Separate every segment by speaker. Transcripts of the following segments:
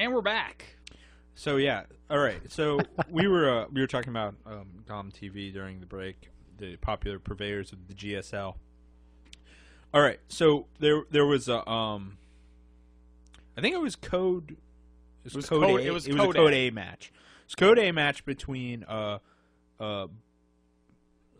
Speaker 1: And we're back.
Speaker 2: So yeah, all right. So we were talking about GOM TV during the break, the popular purveyors of the GSL. All right, so there was a I think it was Code. It was Code A. It was a Code A match. It was a Code A match between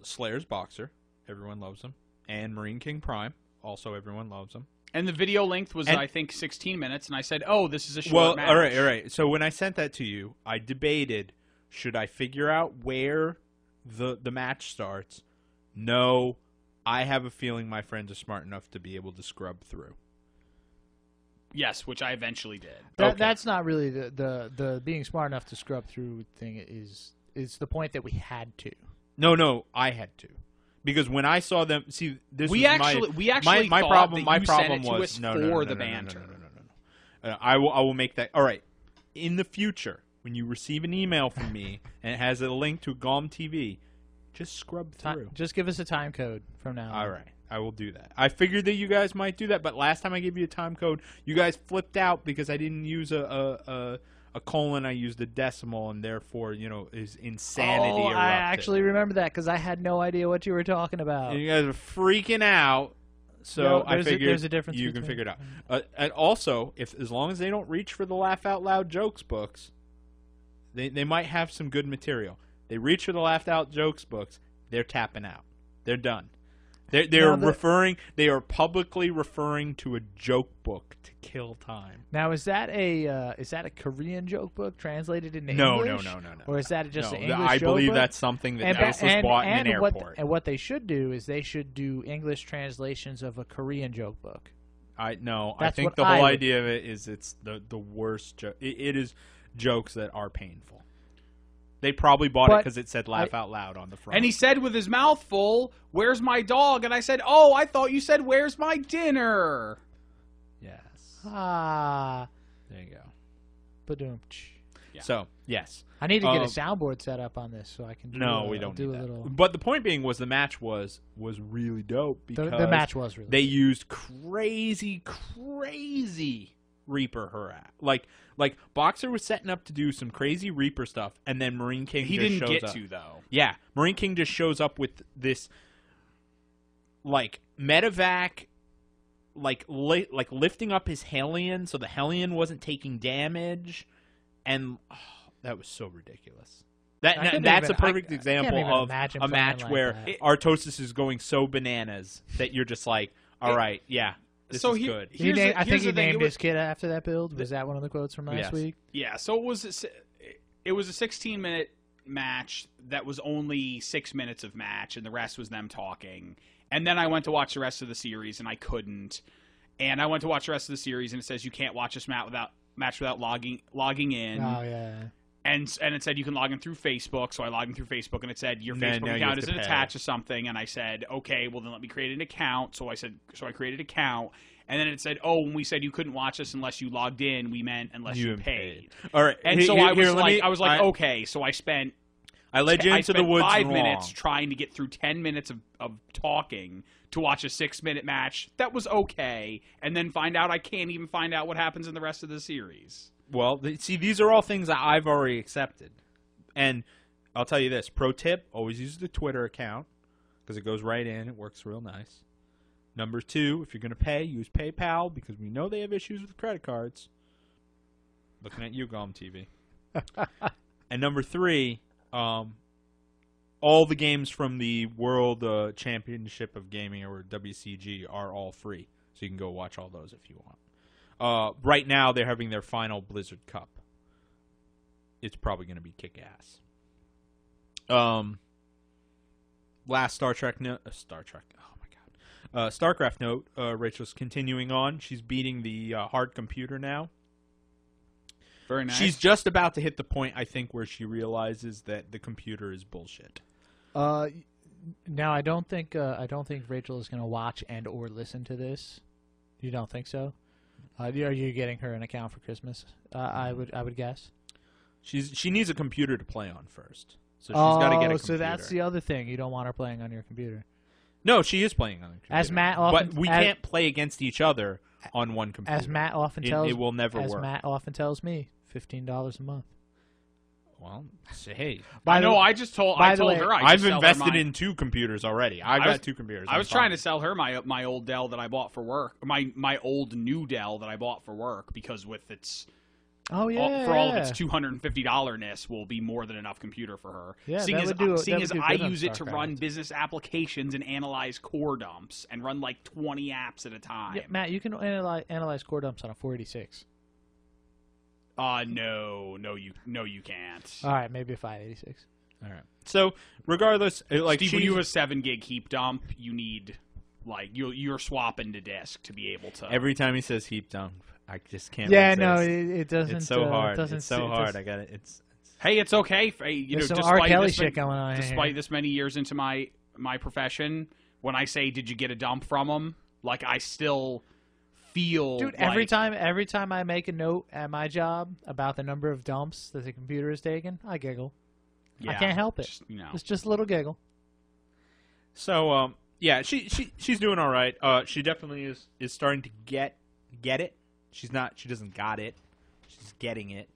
Speaker 2: Slayer's Boxer, everyone loves him, and Marine King Prime, also everyone loves him.
Speaker 1: And the video length was, I think, 16 minutes, and I said, oh, this is a short match.
Speaker 2: All right. So when I sent that to you, I debated, should I figure out where the match starts? No, I have a feeling my friends are smart enough to be able to scrub through.
Speaker 1: Yes, which I eventually did.
Speaker 3: That's not really the being smart enough to scrub through thing is the point that we had to.
Speaker 2: No, I had to. Because when I saw them, see, this
Speaker 1: we
Speaker 2: was
Speaker 1: actually
Speaker 2: my
Speaker 1: thought
Speaker 2: problem.
Speaker 1: that
Speaker 2: My
Speaker 1: you
Speaker 2: problem
Speaker 1: sent it to
Speaker 2: was
Speaker 1: us for the banter.
Speaker 2: No. I will make that. All right. In the future, when you receive an email from me and it has a link to GOM TV, just scrub through.
Speaker 3: Just give us a time code from now on.
Speaker 2: All right. I will do that. I figured that you guys might do that, but last time I gave you a time code, you guys flipped out because I didn't use a colon, I used a decimal, and therefore, is insanity erupted.
Speaker 3: I actually remember that because I had no idea what you were talking about.
Speaker 2: And you guys were freaking out, so I figured
Speaker 3: there's a difference
Speaker 2: you can figure it out. And also, as long as they don't reach for the Laugh Out Loud jokes books, they might have some good material. They reach for the Laugh Out jokes books, they're tapping out. They're done. They are publicly referring to a joke book to kill time.
Speaker 3: Now, is that a Korean joke book translated into
Speaker 2: No.
Speaker 3: English? No. Or is that just an English
Speaker 2: I
Speaker 3: joke
Speaker 2: believe
Speaker 3: book?
Speaker 2: that's something that was bought in an airport.
Speaker 3: And what they should do is they should do English translations of a Korean joke book.
Speaker 2: I think the whole idea of it is it's the worst joke. It is jokes that are painful. They probably bought it because it said laugh out loud on the front.
Speaker 1: And he said with his mouth full, "Where's my dog?" And I said, "Oh, I thought you said, where's my dinner?"
Speaker 2: Yes.
Speaker 3: Ah.
Speaker 2: There you go.
Speaker 3: Ba-doom.
Speaker 2: Yeah. So, yes.
Speaker 3: I need to get a soundboard set up on this so I can do
Speaker 2: we don't
Speaker 3: do
Speaker 2: need
Speaker 3: a
Speaker 2: that.
Speaker 3: little...
Speaker 2: But the point being was the match was really dope because
Speaker 3: the match was really
Speaker 2: they
Speaker 3: dope.
Speaker 2: used crazy Reaper harass. Like Boxer was setting up to do some crazy Reaper stuff, and then Marine King
Speaker 1: he
Speaker 2: just
Speaker 1: didn't
Speaker 2: shows
Speaker 1: get
Speaker 2: up.
Speaker 1: to though.
Speaker 2: Yeah, Marine King just shows up with this like medevac, like lifting up his Hellion so the Hellion wasn't taking damage, and that was so ridiculous. That's a perfect example of a match where Artosis is going so bananas that you're just like, all right, yeah. This is good.
Speaker 3: I think he named his kid after that build. Was that one of the quotes from last week?
Speaker 1: Yeah. So it was a 16-minute match that was only 6 minutes of match, and the rest was them talking. And then I went to watch the rest of the series, and I couldn't. And I went to watch the rest of the series, and it says you can't watch this match without logging in.
Speaker 3: Oh yeah.
Speaker 1: And it said you can log in through Facebook, so I logged in through Facebook, and it said your Facebook account isn't attached to something, and I said, okay, well then let me create an account. So I created an account, and then it said, oh, when we said you couldn't watch us unless you logged in, we meant unless you paid.
Speaker 2: All right,
Speaker 1: and so I was like, okay, so I spent.
Speaker 2: I led you into the woods
Speaker 1: 5 minutes trying to get through 10 minutes of talking to watch a 6-minute match. That was okay, and then find out I can't even find out what happens in the rest of the series.
Speaker 2: Well, see, these are all things that I've already accepted. And I'll tell you this. Pro tip, always use the Twitter account because it goes right in. It works real nice. Number 2, if you're going to pay, use PayPal because we know they have issues with credit cards. Looking at you, GOM TV. And number 3, all the games from the World Championship of Gaming, or WCG, are all free. So you can go watch all those if you want. Right now, they're having their final Blizzard Cup. It's probably going to be kick-ass. Last StarCraft note. Oh, my God. StarCraft note. Rachel's continuing on. She's beating the hard computer now.
Speaker 1: Very nice.
Speaker 2: She's just about to hit the point, I think, where she realizes that the computer is bullshit.
Speaker 3: Now, I don't think Rachel is going to watch and or listen to this. You don't think so? Are you getting her an account for Christmas? I would guess.
Speaker 2: She needs a computer to play on first, so she's got to get a computer.
Speaker 3: So that's the other thing. You don't want her playing on your computer.
Speaker 2: No, she is playing on the computer.
Speaker 3: As Matt,
Speaker 2: but we can't play against each other on one computer.
Speaker 3: As Matt often
Speaker 2: it will never
Speaker 3: as
Speaker 2: work.
Speaker 3: Matt often tells me, $15 a month.
Speaker 2: Well, hey,
Speaker 1: I told her
Speaker 2: I've invested in 2 computers already. I've got 2 computers.
Speaker 1: I was trying to sell her my old Dell that I bought for work, my old new Dell that I bought for work, because with its all of its $250-ness will be more than enough computer for her.
Speaker 3: Yeah,
Speaker 1: seeing as I use it to
Speaker 3: StarCraft.
Speaker 1: run business applications and analyze core dumps and run like 20 apps at a time.
Speaker 3: Yeah, Matt, you can analyze core dumps on a 486.
Speaker 1: No, you can't.
Speaker 3: All right, maybe a 586.
Speaker 2: All right. So regardless, like
Speaker 1: Steve, when you have a 7 gig heap dump, you need you're swapping to disk to be able to.
Speaker 2: Every time he says heap dump, I just can't.
Speaker 3: Yeah, no, it doesn't.
Speaker 2: It's so hard.
Speaker 3: Doesn't,
Speaker 2: it's so hard. I got it.
Speaker 1: Hey, it's okay.
Speaker 3: There's some R. Kelly shit going on
Speaker 1: Despite
Speaker 3: here.
Speaker 1: this many years into my profession, when I say, "Did you get a dump from him?" Like, I still feel.
Speaker 3: Dude, every time I make a note at my job about the number of dumps that the computer has taken, I giggle.
Speaker 1: Yeah,
Speaker 3: I can't help it. It's just a little giggle.
Speaker 2: So, yeah, she's doing all right. She definitely is starting to get it. She doesn't got it. She's getting it.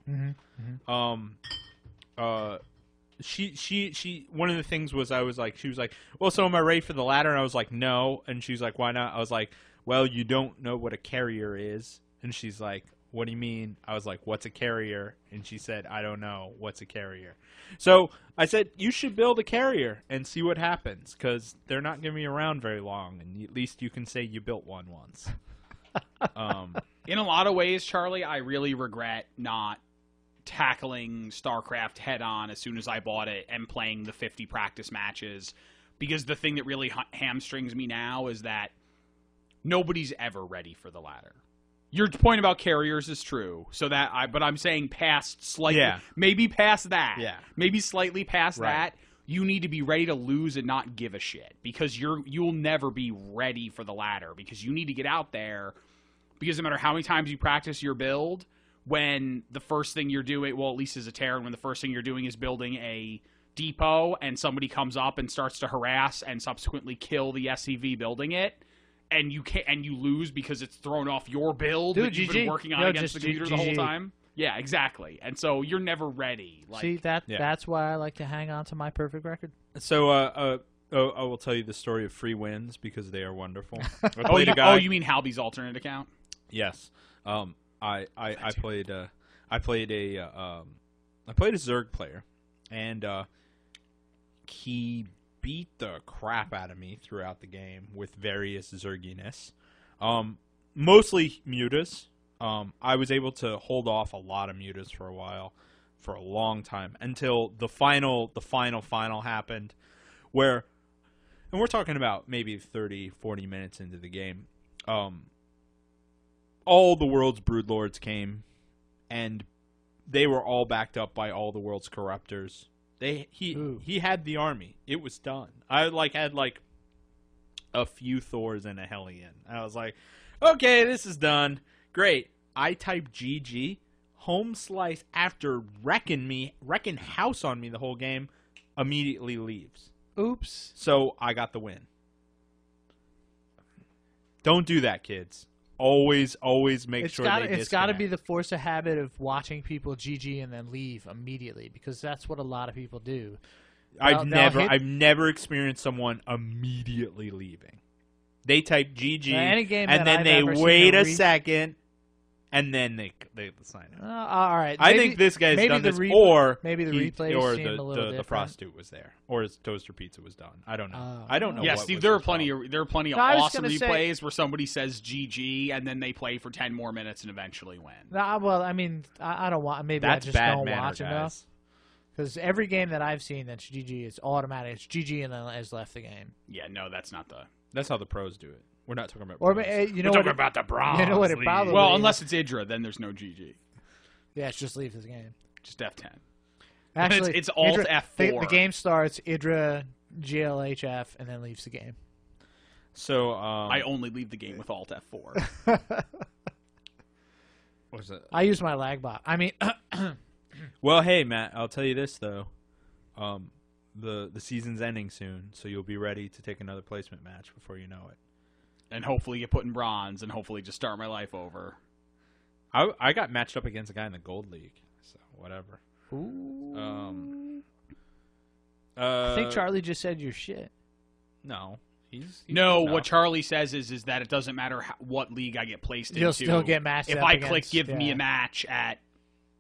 Speaker 2: She one of the things was she was like, well, so am I ready for the ladder? And I was like, no. And she's like, why not? I was like, well, you don't know what a carrier is. And she's like, what do you mean? I was like, what's a carrier? And she said, I don't know. What's a carrier? So I said, you should build a carrier and see what happens, because they're not going to be around very long. And at least you can say you built one once.
Speaker 1: In a lot of ways, Charlie, I really regret not tackling StarCraft head on as soon as I bought it and playing the 50 practice matches, because the thing that really hamstrings me now is that nobody's ever ready for the ladder. Your point about carriers is true, but I'm saying past slightly, maybe past that, maybe slightly past that. You need to be ready to lose and not give a shit, because you'll never be ready for the ladder, because you need to get out there. Because no matter how many times you practice your build, when the first thing you're doing, well, at least as a Terran, when the first thing you're doing is building a depot and somebody comes up and starts to harass and subsequently kill the SCV building it, and you lose because it's thrown off your build that you've been working on against the computer the whole time. Yeah, exactly. And so you're never ready.
Speaker 3: See, that's why I like to hang on to my perfect record.
Speaker 2: So I will tell you the story of free wins, because they are wonderful. I played a guy.
Speaker 1: Oh, you mean Halby's alternate account?
Speaker 2: Yes. I played a Zerg player, and he beat the crap out of me throughout the game with various Zerginess. Mostly mutas. I was able to hold off a lot of mutas for a while, for a long time, until the final happened, where, and we're talking about maybe 30, 40 minutes into the game, all the world's broodlords came, and they were all backed up by all the world's corruptors. He had the army. It was done. I had a few Thors and a Hellion. I was like, okay, this is done. Great. I type GG. Home slice after wrecking house on me the whole game. Immediately leaves.
Speaker 3: Oops.
Speaker 2: So I got the win. Don't do that, kids. Always make sure they disconnect.
Speaker 3: It's got to be the force of habit of watching people GG and then leave immediately, because that's what a lot of people do.
Speaker 2: I've never experienced someone immediately leaving. They type GG, and then they wait a second, and then they sign it.
Speaker 3: All right.
Speaker 2: I think this guy's done this, or
Speaker 3: maybe the replays seem a little different.
Speaker 2: The prostitute was there, or his toaster pizza was done. I don't know. I don't know.
Speaker 1: Yeah,
Speaker 2: what
Speaker 1: Steve,
Speaker 2: was
Speaker 1: there are
Speaker 2: his
Speaker 1: plenty
Speaker 2: problem.
Speaker 1: of awesome replays where somebody says GG and then they play for 10 more minutes and eventually win.
Speaker 3: Well, I mean, I don't want. Maybe
Speaker 2: That's
Speaker 3: I just
Speaker 2: bad
Speaker 3: don't
Speaker 2: manner,
Speaker 3: watch enough. Because every game that I've seen that's GG is automatic. It's GG and then has left the game.
Speaker 1: Yeah, no, that's not the.
Speaker 2: That's how the pros do it. We're not talking about.
Speaker 3: Or
Speaker 2: pros.
Speaker 3: you know
Speaker 1: We're
Speaker 3: what?
Speaker 1: talking about the bronze.
Speaker 3: You know what? It probably
Speaker 1: well,
Speaker 3: is.
Speaker 1: unless it's Idra, then there's no GG.
Speaker 3: Yeah, it's just leave this game.
Speaker 1: Just F10.
Speaker 3: Actually,
Speaker 1: it's Alt
Speaker 3: Idra,
Speaker 1: F4.
Speaker 3: The game starts Idra GLHF and then leaves the game.
Speaker 2: So
Speaker 1: I only leave the game with Alt F4.
Speaker 2: What's it?
Speaker 3: I use my lag bot. I mean,
Speaker 2: well, hey Matt, I'll tell you this though. The season's ending soon, so you'll be ready to take another placement match before you know it.
Speaker 1: and hopefully get put in bronze, and hopefully just start my life over.
Speaker 2: I got matched up against a guy in the gold league, so whatever.
Speaker 3: Ooh. I think Charlie just said your shit.
Speaker 2: No. He's
Speaker 1: no,
Speaker 2: enough.
Speaker 1: what Charlie says is that it doesn't matter what league I get placed into.
Speaker 3: You'll still get matched
Speaker 1: if
Speaker 3: up
Speaker 1: I
Speaker 3: against,
Speaker 1: click give me a match at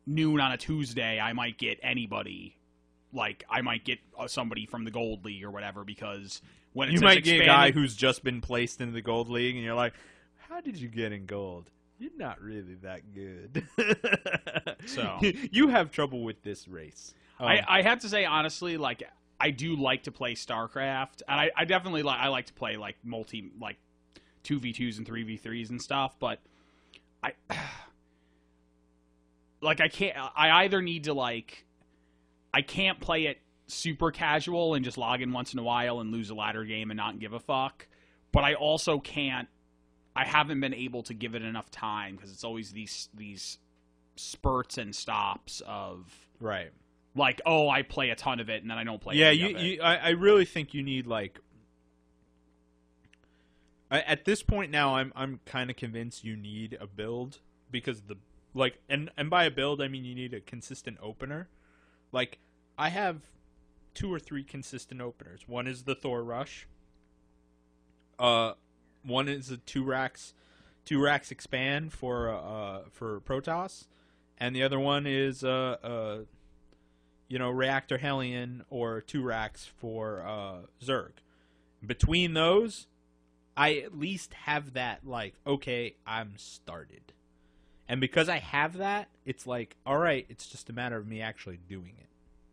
Speaker 1: noon on a Tuesday, I might get anybody. Like, I might get somebody from the Gold League or whatever, because when it's
Speaker 2: you might
Speaker 1: expanded,
Speaker 2: get a guy who's just been placed into the gold league, and you're like, how did you get in gold? You're not really that good.
Speaker 1: So
Speaker 2: you have trouble with this race.
Speaker 1: I have to say, honestly, like, I do like to play StarCraft, and I definitely like to play like 2v2s and 3v3s and stuff, but I either need to I can't play it super casual and just log in once in a while and lose a ladder game and not give a fuck, but I also can't. I haven't been able to give it enough time because it's always these spurts and stops of
Speaker 2: right.
Speaker 1: Like, oh, I play a ton of it and then I don't play.
Speaker 2: Yeah,
Speaker 1: any of it.
Speaker 2: I really think you need at this point now, I'm kind of convinced you need a build because and by a build I mean you need a consistent opener. Like, I have 2 or 3 consistent openers. One is the Thor Rush. One is a 2 racks expand for Protoss, and the other one is Reactor Hellion or 2 racks for Zerg. Between those, I at least have that, like, okay, I'm started. And because I have that, it's like, all right, it's just a matter of me actually doing it.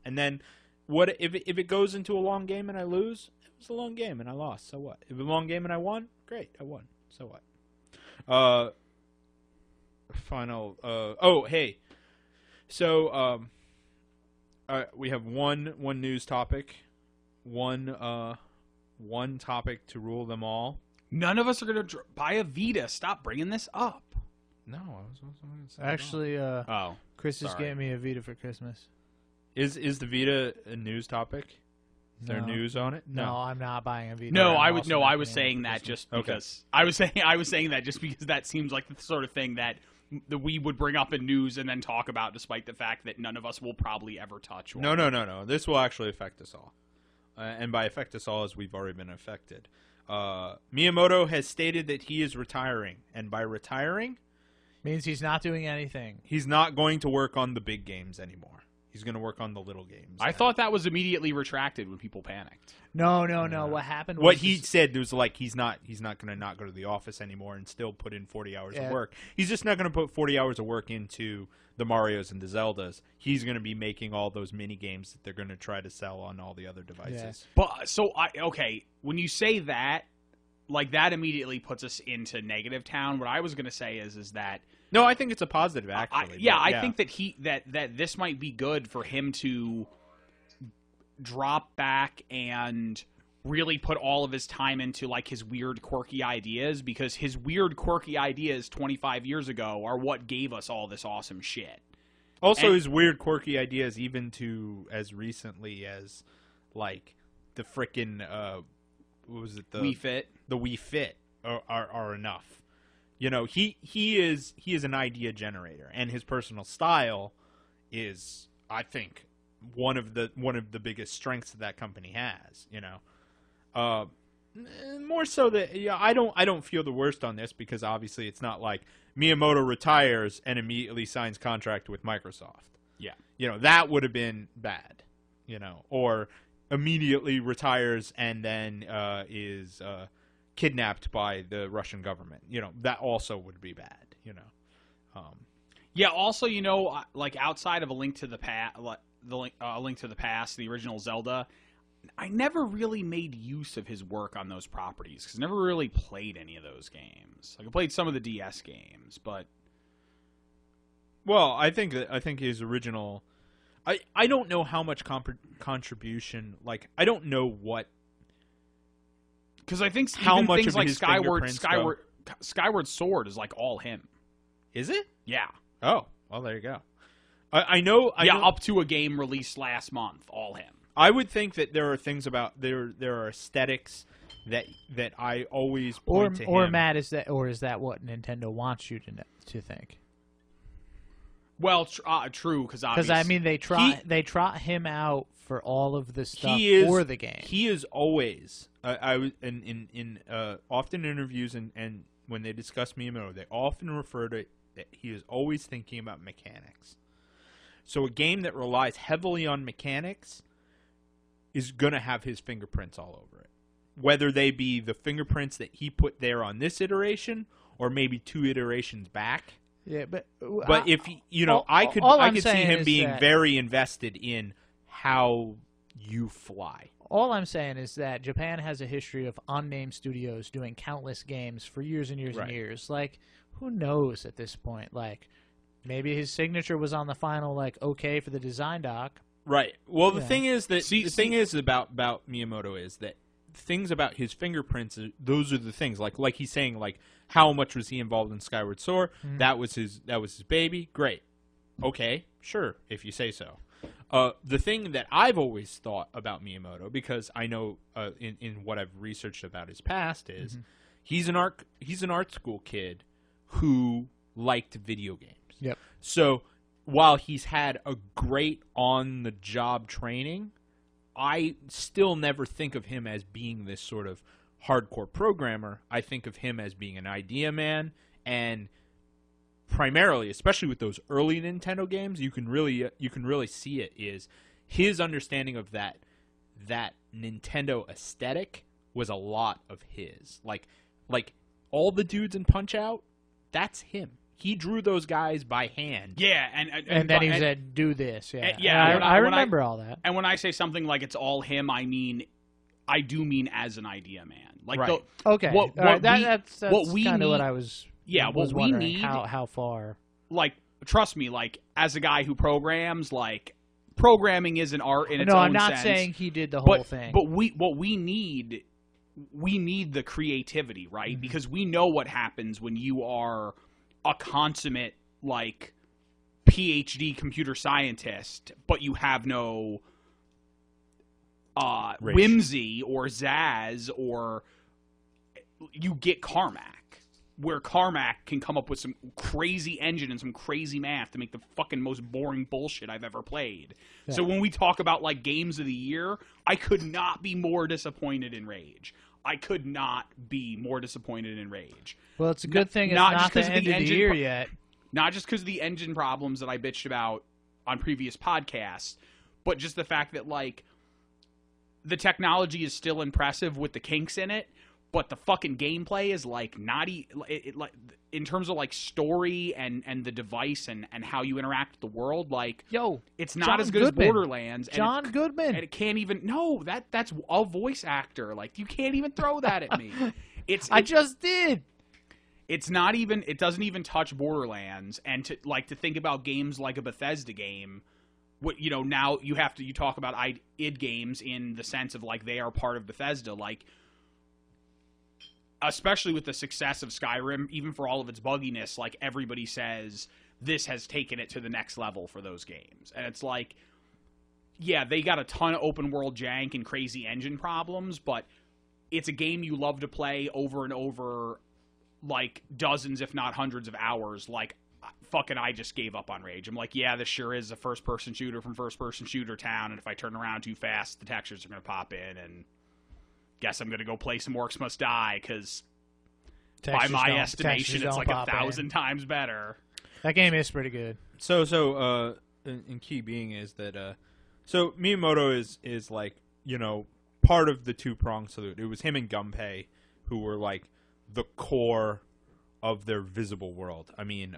Speaker 2: And then, what if it goes into a long game and I lose? It was a long game and I lost. So what? If it was a long game and I won, great, I won. So what? Hey. So we have one news topic, one topic to rule them all.
Speaker 1: None of us are gonna buy a Vita. Stop bringing this up.
Speaker 2: No, I was going to say
Speaker 3: actually. Chris is
Speaker 1: sorry.
Speaker 3: getting me a Vita for Christmas.
Speaker 2: Is the Vita a news topic? Is there news on it?
Speaker 3: No, I'm not buying a Vita.
Speaker 1: No, I was saying that just because
Speaker 2: okay.
Speaker 1: I was saying that just because that seems like the sort of thing that we would bring up in news and then talk about, despite the fact that none of us will probably ever touch one.
Speaker 2: No. This will actually affect us all, and by affect us all, as we've already been affected. Miyamoto has stated that he is retiring, and by retiring
Speaker 3: means he's not doing anything.
Speaker 2: He's not going to work on the big games anymore. He's going to work on the little games.
Speaker 1: I thought that was immediately retracted when people panicked.
Speaker 3: No. What happened was...
Speaker 2: What he said was like he's not going to not go to the office anymore and still put in 40 hours of work. He's just not going to put 40 hours of work into the Marios and the Zeldas. He's going to be making all those mini games that they're going to try to sell on all the other devices.
Speaker 3: Yeah.
Speaker 1: But when you say that, like, that immediately puts us into negative town. What I was going to say is that...
Speaker 2: No, I think it's a positive, actually.
Speaker 1: I think that this might be good for him to drop back and really put all of his time into, like, his weird, quirky ideas, because his weird, quirky ideas 25 years ago are what gave us all this awesome shit.
Speaker 2: Also, his weird, quirky ideas, even to as recently as, like, the frickin', what was it? The
Speaker 1: Wii Fit.
Speaker 2: The Wii Fit are enough. You know, he is an idea generator, and his personal style is, I think, one of the biggest strengths that company has. You know, more so that I don't feel the worst on this, because obviously it's not like Miyamoto retires and immediately signs contract with Microsoft.
Speaker 1: Yeah,
Speaker 2: you know, that would have been bad. You know, or immediately retires and then is kidnapped by the Russian government. You know, that also would be bad. You know.
Speaker 1: Yeah. Also, you know, like, outside of A Link to the Past, the original Zelda, I never really made use of his work on those properties because I never really played any of those games. Like, I played some of the DS games, but
Speaker 2: well, I think his original. I don't know how much contribution. Like, I don't know what.
Speaker 1: Because I think
Speaker 2: how much
Speaker 1: things
Speaker 2: of
Speaker 1: like
Speaker 2: his
Speaker 1: Skyward Sword is like all him.
Speaker 2: Is it?
Speaker 1: Yeah.
Speaker 2: Oh, well, there you go. I know.
Speaker 1: Up to a game released last month, all him.
Speaker 2: I would think that there are things about there are aesthetics that I always
Speaker 3: Or
Speaker 2: point to him.
Speaker 3: Matt, is that what Nintendo wants you to think?
Speaker 1: Well, true, because
Speaker 3: I mean they trot him out for all of the stuff for the game.
Speaker 2: He is always I was in often interviews and when they discuss Miyamoto, they often refer to that he is always thinking about mechanics. So a game that relies heavily on mechanics is going to have his fingerprints all over it. Whether they be the fingerprints that he put there on this iteration or maybe 2 iterations back.
Speaker 3: Yeah, but
Speaker 2: if I could see him being very invested in how you fly.
Speaker 3: All I'm saying is that Japan has a history of unnamed studios doing countless games for years and years and years. Like, who knows at this point? Like, maybe his signature was on the final, like, okay for the design doc.
Speaker 2: Right. Well, the thing is that the thing is about Miyamoto is that things about his fingerprints, those are the things. Like he's saying, like, how much was he involved in Skyward Sword? Mm. That was his baby. Great. Okay, sure, if you say so. The thing that I've always thought about Miyamoto, because I know in what I've researched about his past, is he's an art school kid who liked video games.
Speaker 3: Yep.
Speaker 2: So while he's had a great on-the-job training, I still never think of him as being this sort of hardcore programmer. I think of him as being an idea man, and primarily, especially with those early Nintendo games, you can really see it is his understanding of that Nintendo aesthetic was a lot of his. Like all the dudes in Punch-Out, that's him. He drew those guys by hand.
Speaker 1: Yeah,
Speaker 3: and then he said, "Do this." Yeah,
Speaker 1: yeah.
Speaker 3: I remember all that.
Speaker 1: And when I say something like it's all him, I do mean as an idea man. Like,
Speaker 2: right.
Speaker 3: That's kind of what I was.
Speaker 1: Yeah,
Speaker 3: was
Speaker 1: what we need.
Speaker 3: How far?
Speaker 1: Like, trust me. Like, as a guy who programs, like, programming is an art in its own sense.
Speaker 3: No, I'm not saying he did the whole thing.
Speaker 1: But what we need the creativity, right? Mm-hmm. Because we know what happens when you are a consummate, like, PhD computer scientist, but you have no whimsy or zazz, or you get Carmack, where Carmack can come up with some crazy engine and some crazy math to make the fucking most boring bullshit I've ever played. Yeah. So when we talk about, like, games of the year, I could not be more disappointed in Rage. I could not be more disappointed in Rage.
Speaker 3: Well, it's a good thing it's not the end of the year yet.
Speaker 1: Not just because of the engine problems that I bitched about on previous podcasts, but just the fact that, like, the technology is still impressive with the kinks in it, but the fucking gameplay is, like, not like in terms of, like, story and the device and how you interact with the world, like, it's not as good as Borderlands.
Speaker 3: John Goodman.
Speaker 1: And it can't even, that's a voice actor. Like, you can't even throw that at me.
Speaker 3: I just did.
Speaker 1: It's not even, it doesn't even touch Borderlands, and to think about games like a Bethesda game, now you talk about id games in the sense of, like, they are part of Bethesda, like, especially with the success of Skyrim, even for all of its bugginess, like, everybody says this has taken it to the next level for those games. And it's like, yeah, they got a ton of open world jank and crazy engine problems, but it's a game you love to play over and over, like, dozens, if not hundreds of hours. Like, fucking, I just gave up on Rage. I'm like, yeah, this sure is a first-person shooter from first-person shooter town, and if I turn around too fast, the textures are going to pop in, and guess I'm going to go play some Orcs Must Die, because by my estimation, it's like 1,000 times better.
Speaker 3: That game is pretty good.
Speaker 2: So, in key being is that, so Miyamoto is like, part of the two-prong salute. It was him and Gunpei who were, like, the core of their visible world. I mean,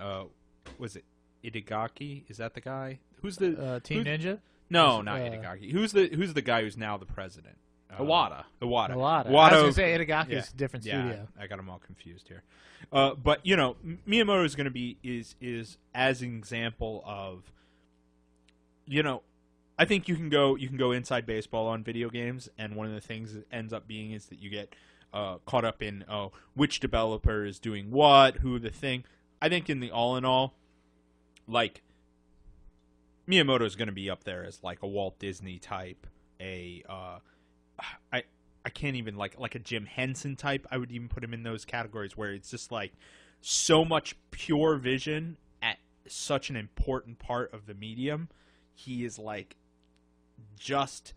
Speaker 2: was it Itagaki? Is that the guy? Who's the
Speaker 3: Team Ninja?
Speaker 2: No, not Itagaki. Who's the guy who's now the president?
Speaker 1: Iwata.
Speaker 3: I was going to say Itagaki is a different studio.
Speaker 2: I got them all confused here. But Miyamoto is going to be is as an example of, I think you can go inside baseball on video games, and one of the things that ends up being is that you get caught up in which developer is doing what, who the thing. I think in all, like, Miyamoto is going to be up there as, like, a Walt Disney type, I I can't even like a Jim Henson type. I would even put him in those categories where it's just like so much pure vision at such an important part of the medium. He is like just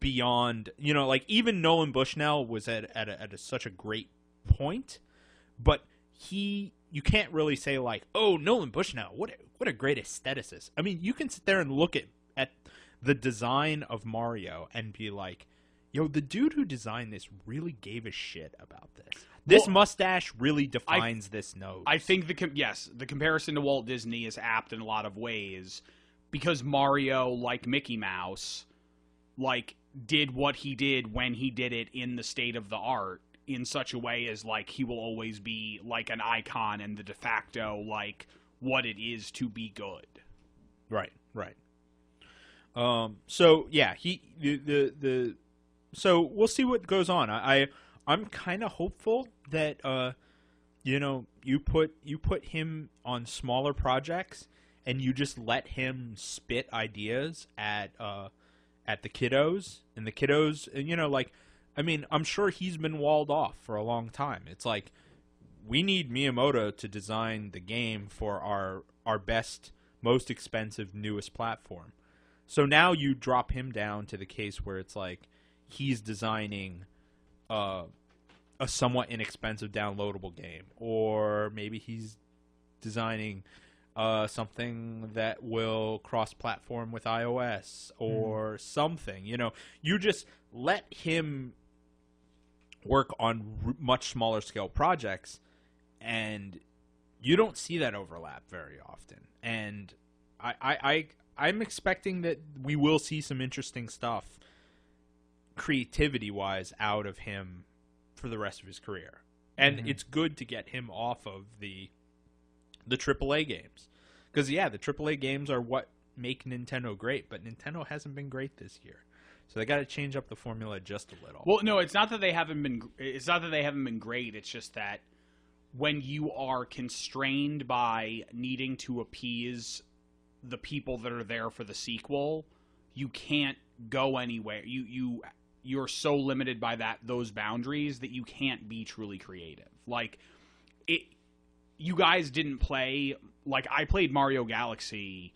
Speaker 2: beyond, like even Nolan Bushnell was at such a great point, but you can't really say like, oh, Nolan Bushnell, what a great aestheticist. I mean, you can sit there and look at the design of Mario and be like, yo, the dude who designed this really gave a shit about this. This mustache really defines this nose.
Speaker 1: I think the comparison to Walt Disney is apt in a lot of ways because Mario, like Mickey Mouse, like did what he did when he did it in the state of the art in such a way as like he will always be like an icon and the de facto like what it is to be good.
Speaker 2: Right. So yeah, so we'll see what goes on. I'm kind of hopeful that you put him on smaller projects and you just let him spit ideas at the kiddos, and the kiddos, like, I mean, I'm sure he's been walled off for a long time. It's like, we need Miyamoto to design the game for our best, most expensive, newest platform. So now you drop him down to the case where it's like he's designing a somewhat inexpensive downloadable game, or maybe he's designing something that will cross-platform with iOS or something. You just let him work on much smaller scale projects, and you don't see that overlap very often. And I'm expecting that we will see some interesting stuff creativity-wise out of him for the rest of his career. And it's good to get him off of the AAA games. Because, yeah, the AAA games are what make Nintendo great, but Nintendo hasn't been great this year. So they got to change up the formula just a little.
Speaker 1: Well, no, it's not that they haven't been great. It's just that when you are constrained by needing to appease the people that are there for the sequel, you can't go anywhere. You're so limited by those boundaries that you can't be truly creative. Like you guys didn't play, like I played Mario Galaxy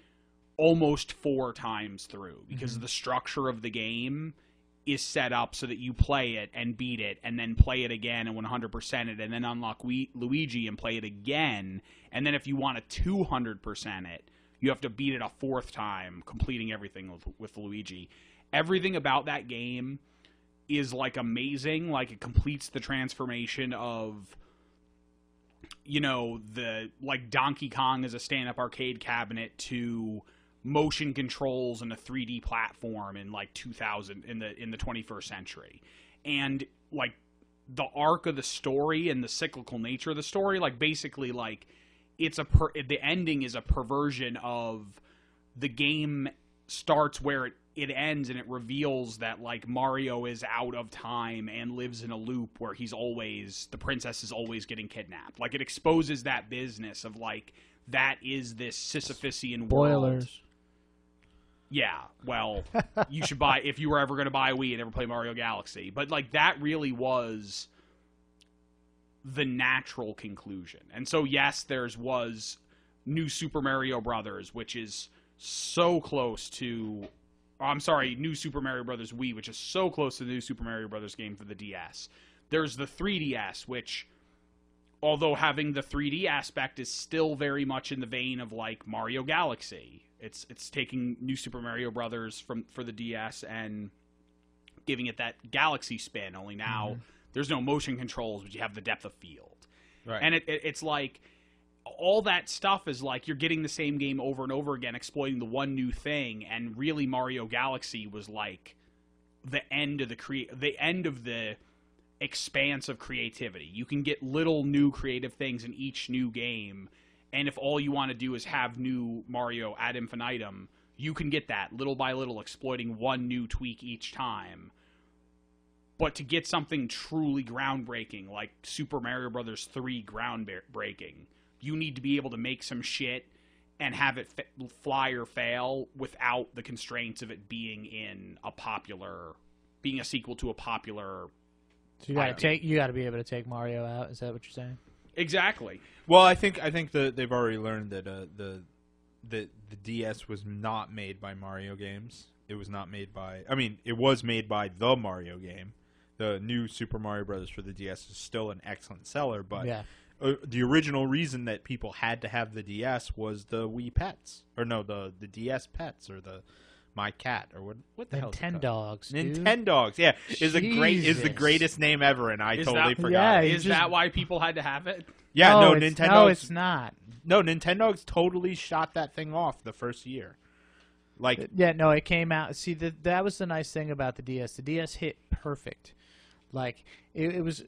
Speaker 1: almost 4 times through because the structure of the game is set up so that you play it and beat it and then play it again and 100% it and then unlock Luigi and play it again. And then if you want to 200% it, you have to beat it a 4th time, completing everything with Luigi. Everything about that game is like amazing. Like it completes the transformation of, the like Donkey Kong as a stand-up arcade cabinet to motion controls and a 3D platform in like 2000 in the 21st century. And like the arc of the story and the cyclical nature of the story, like basically like the ending is a perversion of the game starts where it ends, and it reveals that like Mario is out of time and lives in a loop where the princess is always getting kidnapped. Like it exposes that business of like that is this Sisyphusian world.
Speaker 3: Spoilers.
Speaker 1: Yeah, well, you should buy, if you were ever going to buy a Wii and ever play Mario Galaxy. But like that really was the natural conclusion. And so yes, was New Super Mario Brothers, which is so close to New Super Mario Brothers Wii, which is so close to the New Super Mario Brothers game for the DS. There's the 3DS, which, although having the 3D aspect, is still very much in the vein of like Mario Galaxy. It's taking New Super Mario Brothers for the DS and giving it that Galaxy spin. Only now there's no motion controls, but you have the depth of field.
Speaker 2: Right.
Speaker 1: And it's like all that stuff is like you're getting the same game over and over again, exploiting the one new thing. And really, Mario Galaxy was like the end of the expanse of creativity. You can get little new creative things in each new game. And if all you want to do is have new Mario ad infinitum, you can get that little by little, exploiting one new tweak each time. But to get something truly groundbreaking, like Super Mario Bros. 3 groundbreaking, you need to be able to make some shit and have it fly or fail without the constraints of it being in a popular being a sequel to a popular.
Speaker 3: So you got to be able to take Mario out. Is that what you're saying?
Speaker 1: Exactly.
Speaker 2: Well, I think they've already learned that the DS was not made by Mario games. It was not made by. I mean, it was made by the Mario game. The new Super Mario Brothers for the DS is still an excellent seller, but the original reason that people had to have the DS was the Wii Pets, or no, the DS Pets, or the My Cat, or what the hell?
Speaker 3: Nintendogs.
Speaker 2: Nintendogs, yeah, is the greatest name ever, and I totally forgot.
Speaker 3: Yeah,
Speaker 1: Is that why people had to have it?
Speaker 2: Yeah,
Speaker 3: no,
Speaker 2: Nintendogs.
Speaker 3: No, it's not.
Speaker 2: No, Nintendogs totally shot that thing off the first year. Like,
Speaker 3: yeah, no, it came out. See, that was the nice thing about the DS. The DS hit perfect. Like it was.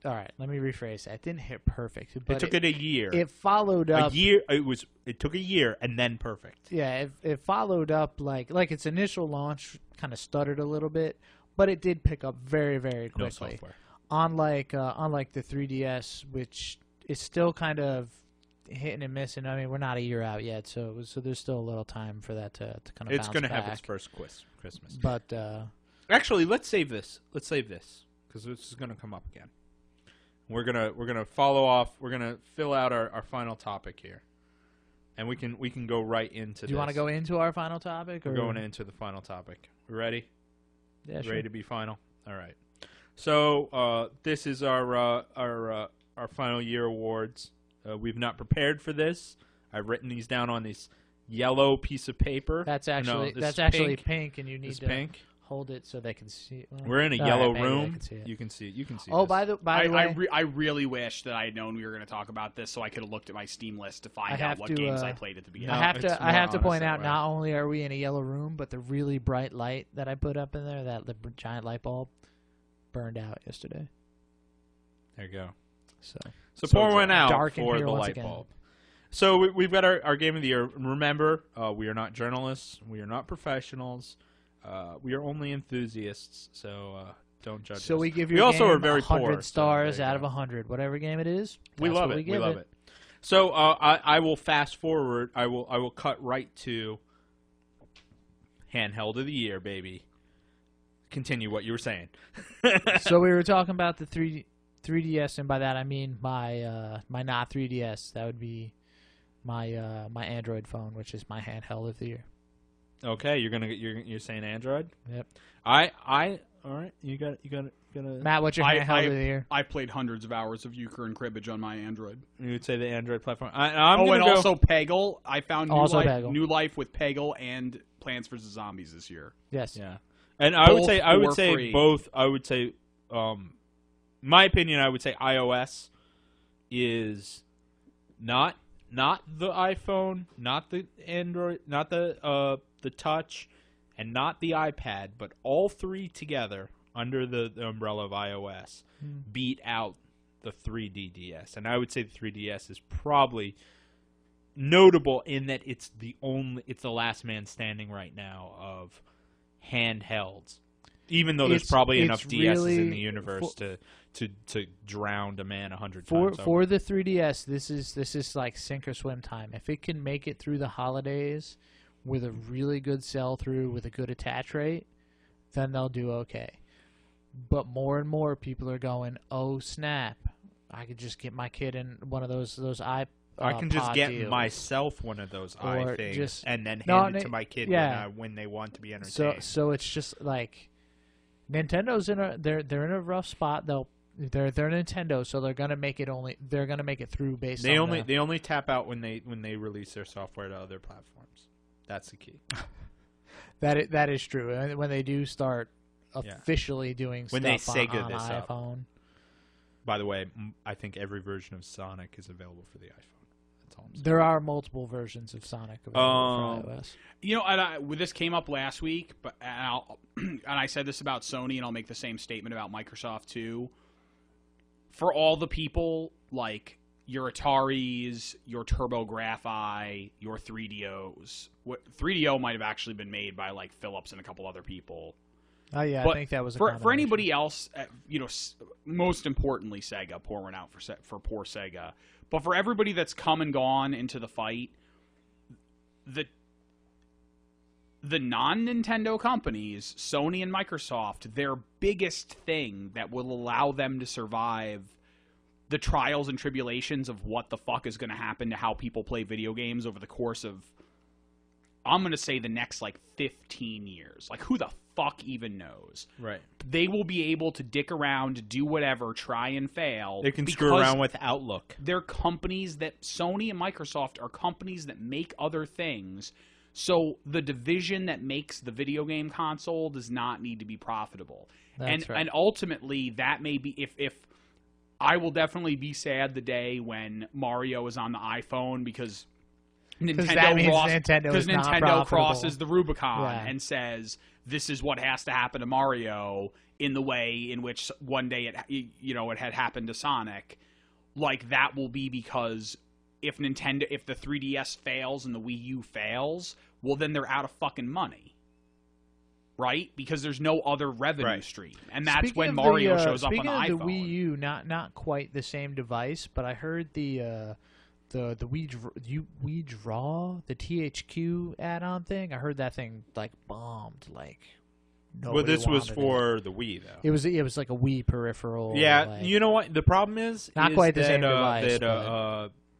Speaker 3: All right, let me rephrase that. It didn't hit perfect, but
Speaker 2: it took it a year.
Speaker 3: It followed up
Speaker 2: a year. It took a year and then perfect.
Speaker 3: Yeah, it followed up like its initial launch kind of stuttered a little bit, but it did pick up very, very quickly.
Speaker 2: No software.
Speaker 3: Unlike the 3DS, which is still kind of hitting and missing. I mean, we're not a year out yet, so there's still a little time for that to kind of.
Speaker 2: It's
Speaker 3: going to
Speaker 2: have its first Christmas.
Speaker 3: But
Speaker 2: actually, let's save this. Because this is going to come up again. We're gonna follow off. We're gonna fill out our final topic here, and we can go right into.
Speaker 3: Do you want to go into our final topic? Or?
Speaker 2: We're going into the final topic. We ready?
Speaker 3: Yeah, sure.
Speaker 2: Ready to be final. All right. So this is our final year awards. We've not prepared for this. I've written these down on this yellow piece of paper.
Speaker 3: That's actually pink, and you need to
Speaker 2: pink.
Speaker 3: Hold it so they can see. Well,
Speaker 2: we're in a yellow room.
Speaker 3: You can see
Speaker 2: You can see.
Speaker 3: Oh,
Speaker 2: this.
Speaker 3: by the way,
Speaker 1: I really wish that I had known we were going to talk about this, so I could have looked at my Steam list to find out what games I played at the beginning.
Speaker 3: I have to point out, not only are we in a yellow room, but the really bright light that I put up in there, the giant light bulb, burned out yesterday.
Speaker 2: There you go.
Speaker 3: So
Speaker 2: pour one out
Speaker 3: dark
Speaker 2: for the light bulb. So we've got our game of the year. Remember, we are not journalists. We are not professionals. We are only enthusiasts, so don't judge us.
Speaker 3: So we give you.
Speaker 2: We also are very
Speaker 3: 100
Speaker 2: poor,
Speaker 3: stars
Speaker 2: so
Speaker 3: out of 100, whatever game it is.
Speaker 2: We love it. We love it. So I will fast forward. I will cut right to handheld of the year, baby. Continue what you were saying.
Speaker 3: So we were talking about the 3DS, and by that I mean my not 3DS. That would be my Android phone, which is my handheld of the year.
Speaker 2: Okay, you're saying Android?
Speaker 3: Yep.
Speaker 2: All right. You got
Speaker 3: Matt, what's your handheld of the year?
Speaker 1: I played hundreds of hours of euchre and cribbage on my Android.
Speaker 2: You would say the Android platform.
Speaker 1: Also Peggle. I found new life with Peggle and Plants vs Zombies this year.
Speaker 3: Yes.
Speaker 2: Yeah. And I would say both. I would say, my opinion, I would say iOS is not the iPhone, not the Android, not the Touch, and not the iPad, but all three together under the umbrella of iOS beat out the 3DS. And I would say the 3DS is probably notable in that it's the last man standing right now of handhelds. Even though there's probably enough DSs in the universe to drown a man 100 times over.
Speaker 3: For the 3DS, this is like sink or swim time. If it can make it through the holidays with a really good sell-through, with a good attach rate, then they'll do okay. But more and more people are going, oh, snap. I could just get my kid in one of those iPod
Speaker 2: I can just get
Speaker 3: deals.
Speaker 2: Myself one of those things and then hand it to my kid when they want to be entertained.
Speaker 3: So it's just like Nintendo's they're in a rough spot. They're Nintendo, so they're gonna make it through based on
Speaker 2: they only tap out when they release their software to other platforms. That's the key.
Speaker 3: That is true. And when they do start officially doing
Speaker 2: when
Speaker 3: stuff
Speaker 2: they Sega
Speaker 3: on
Speaker 2: this
Speaker 3: iPhone.
Speaker 2: Up. By the way, I think every version of Sonic is available for the iPhone. That's all I'm saying.
Speaker 3: There are multiple versions of Sonic available for iOS.
Speaker 1: You know, and this came up last week, and I said this about Sony, and I'll make the same statement about Microsoft too. For all the people like your Ataris, your TurboGrafx, your 3DOs. 3DO might have actually been made by like Philips and a couple other people.
Speaker 3: Oh yeah,
Speaker 1: but
Speaker 3: I think that was
Speaker 1: for anybody else. Most importantly, Sega pouring out for poor Sega. But for everybody that's come and gone into the fight, the non-Nintendo companies, Sony and Microsoft, their biggest thing that will allow them to survive the trials and tribulations of what the fuck is going to happen to how people play video games over the course of, I'm going to say, the next, 15 years. Who the fuck even knows?
Speaker 2: Right.
Speaker 1: They will be able to dick around, do whatever, try and fail.
Speaker 2: They can screw around with Outlook.
Speaker 1: They're companies that, Sony and Microsoft are companies that make other things. So the division that makes the video game console does not need to be profitable.
Speaker 3: That's right.
Speaker 1: And ultimately, that may be, if I will definitely be sad the day when Mario is on the iPhone because Nintendo crosses the Rubicon and says this is what has to happen to Mario in the way in which one day it had happened to Sonic. That will be because if the 3DS fails and the Wii U fails, well then they're out of fucking money. Right? Because there's no other revenue stream. And that's
Speaker 3: Speaking
Speaker 1: when
Speaker 3: of
Speaker 1: Mario shows up on the
Speaker 3: iPhone. Speaking of the
Speaker 1: iPhone.
Speaker 3: Wii U, not quite the same device, but I heard the Wii Draw, the THQ add-on thing. I heard that thing bombed.
Speaker 2: Well, this was for the Wii though.
Speaker 3: It was like a Wii peripheral.
Speaker 2: Yeah, you know what? The problem is
Speaker 3: not quite the same device.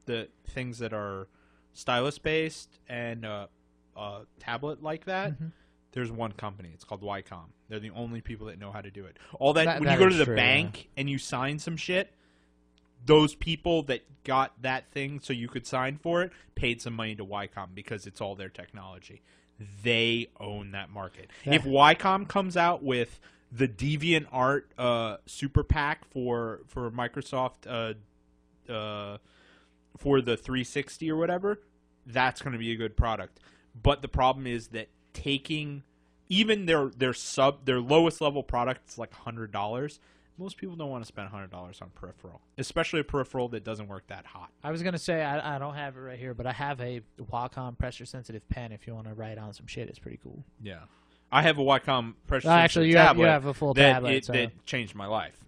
Speaker 2: The things that are stylus based and tablet like that. Mm-hmm. There's one company. It's called Wycom. They're the only people that know how to do it. When you go to the bank and you sign some shit, those people that got that thing so you could sign for it paid some money to Wycom because it's all their technology. They own that market. Yeah. If Wycom comes out with the DeviantArt super pack for Microsoft for the 360 or whatever, that's going to be a good product. But the problem is that taking even their lowest level product is like $100. Most people don't want to spend $100 on peripheral, especially a peripheral that doesn't work that hot.
Speaker 3: I was gonna say I don't have it right here, but I have a Wacom pressure sensitive pen. If you want to write on some shit, it's pretty cool.
Speaker 2: Yeah, I have a Wacom pressure sensitive tablet.
Speaker 3: You have a full tablet.
Speaker 2: That changed my life,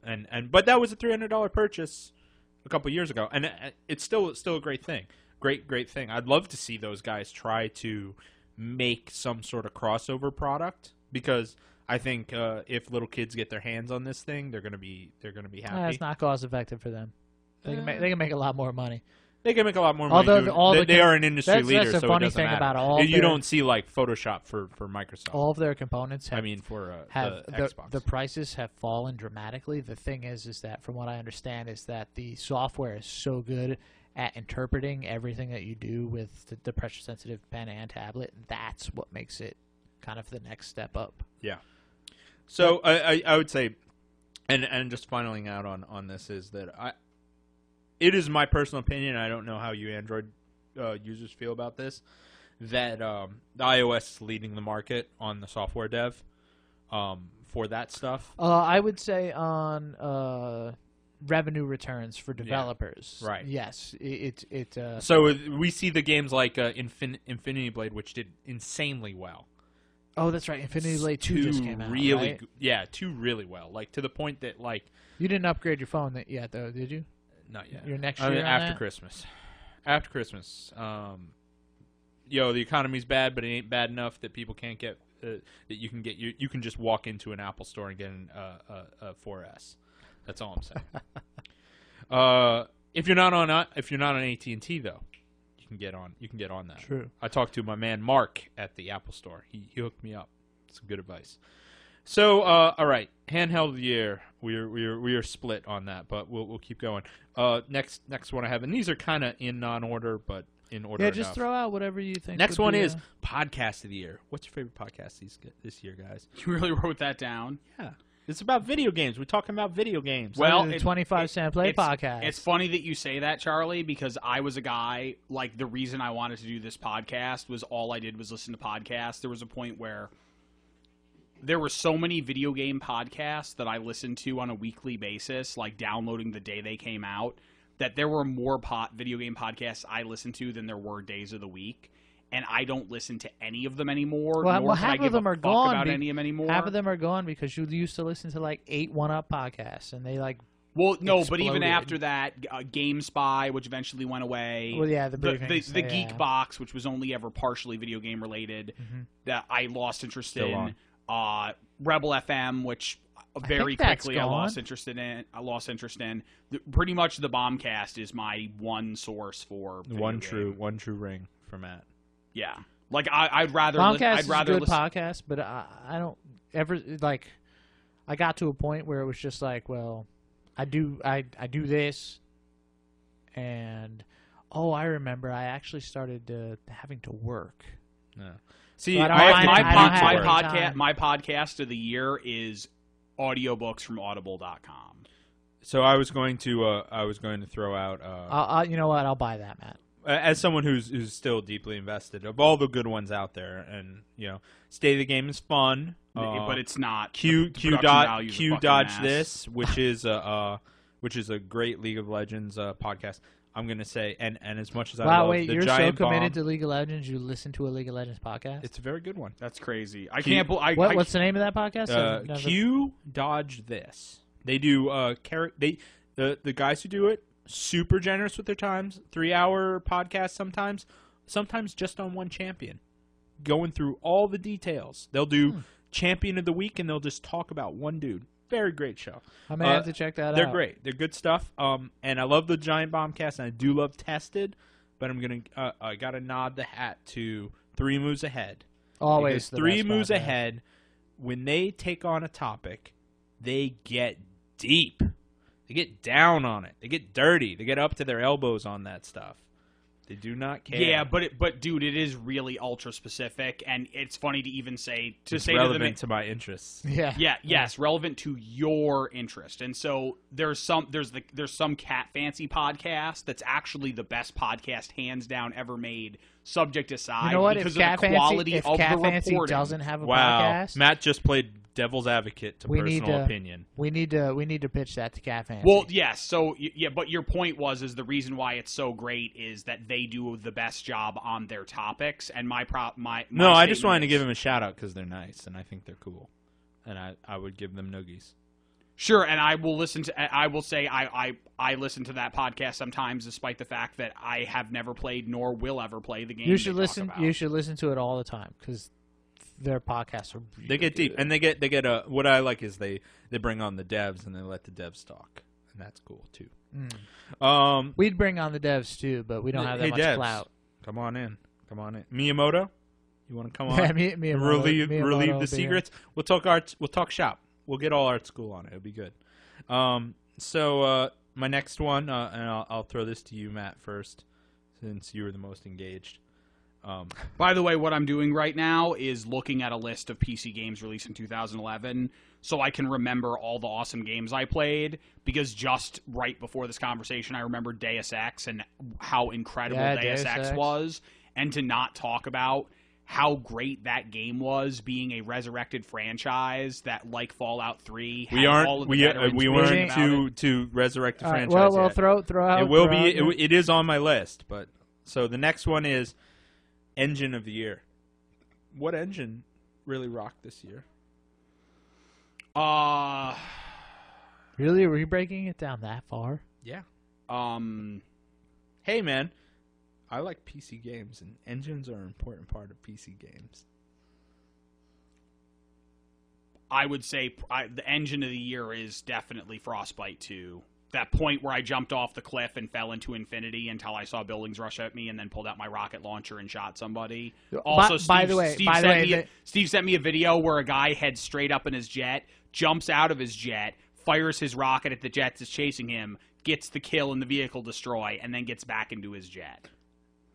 Speaker 2: but that was a $300 purchase a couple years ago, and it's still a great thing. Great thing. I'd love to see those guys try to make some sort of crossover product because I think if little kids get their hands on this thing, they're gonna be happy.
Speaker 3: It's not cost effective for them. They can make a lot more money.
Speaker 2: They can make a lot more money. Although they are an industry leader,
Speaker 3: that's the
Speaker 2: so
Speaker 3: funny
Speaker 2: it doesn't
Speaker 3: thing
Speaker 2: matter.
Speaker 3: about all.
Speaker 2: You don't see Photoshop for Microsoft.
Speaker 3: All of their components have.
Speaker 2: The Xbox.
Speaker 3: The prices have fallen dramatically. The thing is that from what I understand is that the software is so good at interpreting everything that you do with the pressure sensitive pen and tablet. That's what makes it kind of the next step up.
Speaker 2: Yeah. So I would say, and just finaling out on this is that it is my personal opinion. I don't know how you Android users feel about this. That the iOS is leading the market on the software dev for that stuff.
Speaker 3: I would say on revenue returns for developers.
Speaker 2: Yeah, right.
Speaker 3: Yes.
Speaker 2: So we see the games like Infinity Blade, which did insanely well.
Speaker 3: Oh, that's right. Infinity Blade 2 just came out, right?
Speaker 2: Yeah, 2 really well. To the point that,
Speaker 3: You didn't upgrade your phone yet, though, did you?
Speaker 2: Not yet.
Speaker 3: Your next year
Speaker 2: after Christmas. After Christmas. The economy's bad, but it ain't bad enough that people can't get... that you can get... You can just walk into an Apple store and get a 4S. That's all I'm saying. If you're not on AT&T, though, you can get on that.
Speaker 3: True.
Speaker 2: I talked to my man Mark at the Apple store. He hooked me up. Some good advice. So, all right, handheld of the year. We are split on that, but we'll keep going. Next one I have, and these are kind of in non-order, but in order.
Speaker 3: Yeah, just throw out whatever you think.
Speaker 2: Next one is podcast of the year. What's your favorite podcast this year, guys?
Speaker 1: You really wrote that down?
Speaker 2: Yeah. It's about video games. We're talking about video games.
Speaker 3: Well, the 25 Cent Play podcast.
Speaker 1: It's funny that you say that, Charlie, because I was a guy, the reason I wanted to do this podcast was all I did was listen to podcasts. There was a point where there were so many video game podcasts that I listened to on a weekly basis, downloading the day they came out, that there were more video game podcasts I listened to than there were days of the week. And I don't listen to any of them anymore.
Speaker 3: Well, half of them are gone.
Speaker 1: About any of them anymore.
Speaker 3: Half of them are gone because you used to listen to 8 1-up podcasts, and they
Speaker 1: Well, no, but even
Speaker 3: exploded.
Speaker 1: after that, GameSpy, which eventually went away.
Speaker 3: Well, yeah, the
Speaker 1: the
Speaker 3: briefings,
Speaker 1: Geek
Speaker 3: yeah.
Speaker 1: Box, which was only ever partially video game related, that I lost interest
Speaker 2: Still
Speaker 1: in. Rebel FM, which very
Speaker 3: think that's
Speaker 1: quickly I lost
Speaker 3: gone.
Speaker 1: interest in. Pretty much the Bombcast is my one source for video
Speaker 2: One
Speaker 1: game.
Speaker 2: true ring for Matt.
Speaker 1: Yeah, like I'd rather.
Speaker 3: Bombcast
Speaker 1: I'd
Speaker 3: is
Speaker 1: rather
Speaker 3: a good
Speaker 1: listen.
Speaker 3: podcast, but I don't ever like. I got to a point where it was just like, well, I do this, and I remember I actually started having to work.
Speaker 2: Yeah. See,
Speaker 3: But
Speaker 2: I have to
Speaker 3: I don't have
Speaker 2: commute to work.
Speaker 3: time.
Speaker 1: My podcast of the year is audiobooks from Audible.com.
Speaker 2: So I was going to throw out
Speaker 3: I'll you know what? I'll buy that, Matt.
Speaker 2: as someone who's still deeply invested of all the good ones out there, and State of the Game is fun,
Speaker 1: But it's not.
Speaker 2: Q
Speaker 1: the production value is a fucking
Speaker 2: Dodge
Speaker 1: ass.
Speaker 2: This, which is a great League of Legends podcast. I'm gonna say, and as much as I
Speaker 3: Wow,
Speaker 2: love
Speaker 3: wait,
Speaker 2: the
Speaker 3: you're so
Speaker 2: Giant
Speaker 3: committed
Speaker 2: Bomb,
Speaker 3: to League of Legends, you listen to a League of Legends podcast?
Speaker 2: it's a very good one.
Speaker 1: That's crazy. I
Speaker 2: Q-
Speaker 1: can't believe.
Speaker 3: What's the name of that podcast? I've never-
Speaker 2: Q Dodge This. They do the guys who do it super generous with their times. 3-hour podcast sometimes just on one champion, going through all the details. They'll do champion of the week and they'll just talk about one dude. Very great show.
Speaker 3: I may have to check that
Speaker 2: They're
Speaker 3: out.
Speaker 2: great. They're good stuff. And I love the Giant Bombcast, and I do love Tested, but I gotta nod the hat to 3 Moves Ahead.
Speaker 3: Always
Speaker 2: Because
Speaker 3: the
Speaker 2: 3
Speaker 3: best
Speaker 2: Moves
Speaker 3: podcast.
Speaker 2: Ahead, when they take on a topic, they get deep. They get down on it. They get dirty. They get up to their elbows on that stuff. They do not care.
Speaker 1: Yeah, but dude, it is really ultra specific, and it's funny to even say
Speaker 2: it's
Speaker 1: say
Speaker 2: relevant
Speaker 1: to
Speaker 2: to my interests.
Speaker 3: Yeah.
Speaker 1: yes, relevant to your interest. And so there's some Cat Fancy podcast that's actually the best podcast hands down ever made. Subject aside,
Speaker 3: You know what?
Speaker 1: because
Speaker 3: If
Speaker 1: of the quality
Speaker 3: if
Speaker 1: of
Speaker 3: Cat
Speaker 1: the
Speaker 3: Fancy
Speaker 1: reporting.
Speaker 3: doesn't have a
Speaker 2: Wow.
Speaker 3: podcast,
Speaker 2: Matt just played devil's advocate to
Speaker 3: We need
Speaker 2: personal
Speaker 3: to-
Speaker 2: opinion.
Speaker 3: we need to pitch that to Cat Fancy.
Speaker 1: Well, yes. So yeah, but your point is the reason why it's so great is that they do the best job on their topics. And my
Speaker 2: No, I just
Speaker 1: statement
Speaker 2: wanted to
Speaker 1: is-
Speaker 2: give them a shout out because they're nice and I think they're cool, and I would give them noogies.
Speaker 1: Sure, and I will listen to. I will say I listen to that podcast sometimes, despite the fact that I have never played nor will ever play the game.
Speaker 3: you should
Speaker 1: they talk
Speaker 3: listen.
Speaker 1: about.
Speaker 3: You should listen to it all the time because their podcasts are. Really
Speaker 2: They get deep,
Speaker 3: good.
Speaker 2: and they get a. What I like is they bring on the devs and they let the devs talk, and that's cool too.
Speaker 3: We'd bring on the devs too, but we don't have that
Speaker 2: Hey,
Speaker 3: much
Speaker 2: devs,
Speaker 3: clout.
Speaker 2: come on in. Miyamoto, you want to come on?
Speaker 3: Yeah, Miyamoto
Speaker 2: relieve
Speaker 3: will
Speaker 2: the
Speaker 3: be here.
Speaker 2: secrets. We'll talk arts. We'll talk shop. We'll get all art school on it. It'll be good. So my next one, and I'll throw this to you, Matt, first, since you were the most engaged.
Speaker 1: By the way, what I'm doing right now is looking at a list of PC games released in 2011 so I can remember all the awesome games I played, because just right before this conversation, I remembered Deus Ex and how incredible
Speaker 3: Yeah,
Speaker 1: Deus
Speaker 3: Deus
Speaker 1: Ex
Speaker 3: Ex.
Speaker 1: was, and to not talk about how great that game was, being a resurrected franchise that, like Fallout 3, had all of the veterans
Speaker 2: we
Speaker 1: bitching
Speaker 2: weren't
Speaker 1: about it.
Speaker 2: to resurrect the
Speaker 3: All right,
Speaker 2: franchise.
Speaker 3: well,
Speaker 2: yet.
Speaker 3: throw out.
Speaker 2: It will
Speaker 3: throw
Speaker 2: be.
Speaker 3: out your-
Speaker 2: It is on my list, but so the next one is Engine of the Year. What engine really rocked this year?
Speaker 3: Really, are we breaking it down that far?
Speaker 2: Yeah.
Speaker 1: Um,
Speaker 2: Hey, man, I like PC games, and engines are an important part of PC games.
Speaker 1: I would say the engine of the year is definitely Frostbite 2. That point where I jumped off the cliff and fell into infinity until I saw buildings rush at me and then pulled out my rocket launcher and shot somebody. Also,
Speaker 3: by the way,
Speaker 1: Steve sent me a video where a guy heads straight up in his jet, jumps out of his jet, fires his rocket at the jet that's chasing him, gets the kill and the vehicle destroy, and then gets back into his jet.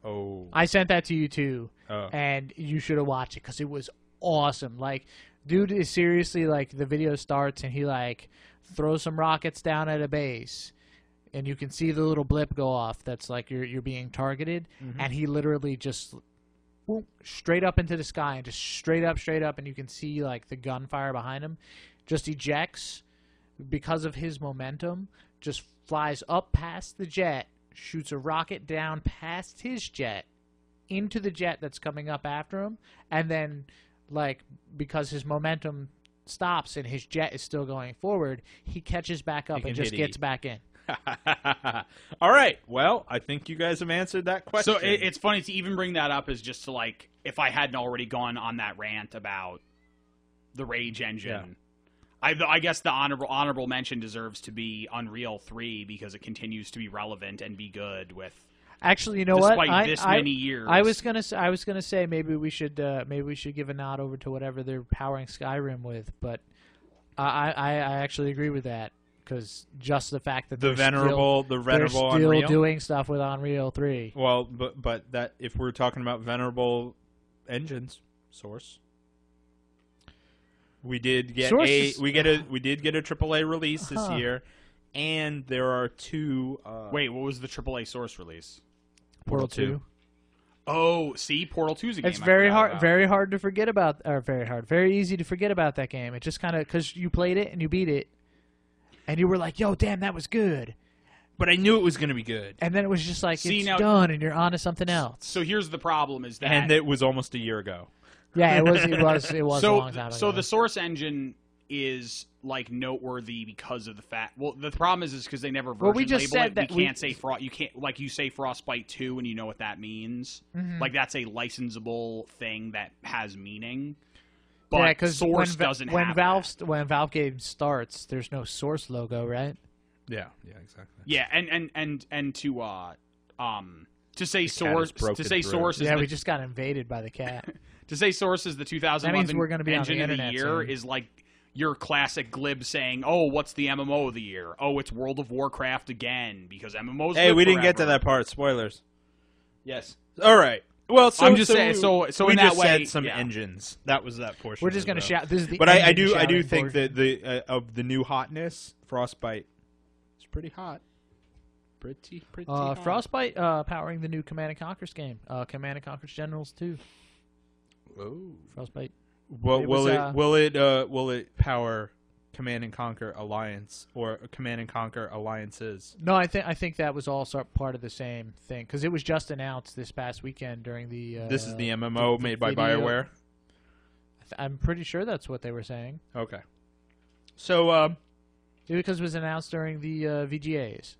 Speaker 2: Oh.
Speaker 3: I sent that to you too,
Speaker 2: Oh.
Speaker 3: and you should have watched it because it was awesome. Like, dude is seriously like, the video starts and he like throws some rockets down at a base, and you can see the little blip go off. That's like you're being targeted, and he literally just whoop, straight up into the sky and just straight up, and you can see like the gunfire behind him. Just ejects because of his momentum. Just flies up past the jet, shoots a rocket down past his jet into the jet that's coming up after him, and then, like, because his momentum stops and his jet is still going forward, he catches back up and just gets back in.
Speaker 2: All right. Well, I think you guys have answered that question.
Speaker 1: So it's funny to even bring that up, is just to like, if I hadn't already gone on that rant about the Rage engine. I guess the honorable mention deserves to be Unreal 3 because it continues to be relevant and be good with.
Speaker 3: Actually, you know what?
Speaker 1: Despite this many years,
Speaker 3: I was gonna say maybe we should give a nod over to whatever they're powering Skyrim with, but I actually agree with that because just the fact that
Speaker 2: the venerable
Speaker 3: they're still
Speaker 2: Unreal
Speaker 3: doing stuff with Unreal 3.
Speaker 2: Well, but that if we're talking about venerable engines, Source. We did get we did get a AAA release this year, and there are two.
Speaker 1: Wait, what was the AAA Source release?
Speaker 3: Portal 2.
Speaker 1: Oh, see, Portal 2 is a game.
Speaker 3: It's very hard to forget about, or very easy to forget about that game. It just kind of because you played it and you beat it, and you were like, "Yo, damn, that was good."
Speaker 2: But I knew it was going to be good,
Speaker 3: and then it was just like it's done, and you're on to something else.
Speaker 1: So here's the problem: is that
Speaker 2: and it was almost a year ago.
Speaker 3: Yeah, it was a long time ago.
Speaker 1: So the Source engine is like noteworthy because of the fact. Well, the problem is because they never version label it. That you can't say you can't like you say Frostbite 2 and you know what that means.
Speaker 3: Mm-hmm.
Speaker 1: Like that's a licensable thing that has meaning. But Source doesn't have that.
Speaker 3: When Valve game starts, there's no Source logo, right?
Speaker 2: Yeah, exactly.
Speaker 1: Yeah, and to say Source is
Speaker 3: we just got invaded by the cat.
Speaker 1: To say Source is the 2011 engine of the year
Speaker 3: soon.
Speaker 1: is like your classic glib saying, "Oh, what's the MMO of the year? Oh, it's World of Warcraft again because MMOs."
Speaker 2: Hey, we didn't get to that part. Spoilers. Yes. All right. Well, so
Speaker 1: I'm just saying. So
Speaker 2: we
Speaker 1: in that
Speaker 2: just
Speaker 1: way,
Speaker 2: said some engines. That was that portion.
Speaker 3: We're just going to shout. This is the.
Speaker 2: But I do think that the of the new hotness, Frostbite is pretty hot. Pretty hot.
Speaker 3: Frostbite powering the new Command and Conquer's game. Command and Conquer's Generals 2.
Speaker 2: Oh,
Speaker 3: Frostbite.
Speaker 2: Well, will it power Command and Conquer Alliance or Command and Conquer Alliances?
Speaker 3: No, I think that was all part of the same thing because it was just announced this past weekend during the.
Speaker 2: This is the MMO made by BioWare.
Speaker 3: I'm pretty sure that's what they were saying.
Speaker 2: Okay. So,
Speaker 3: because it was announced during the VGAs.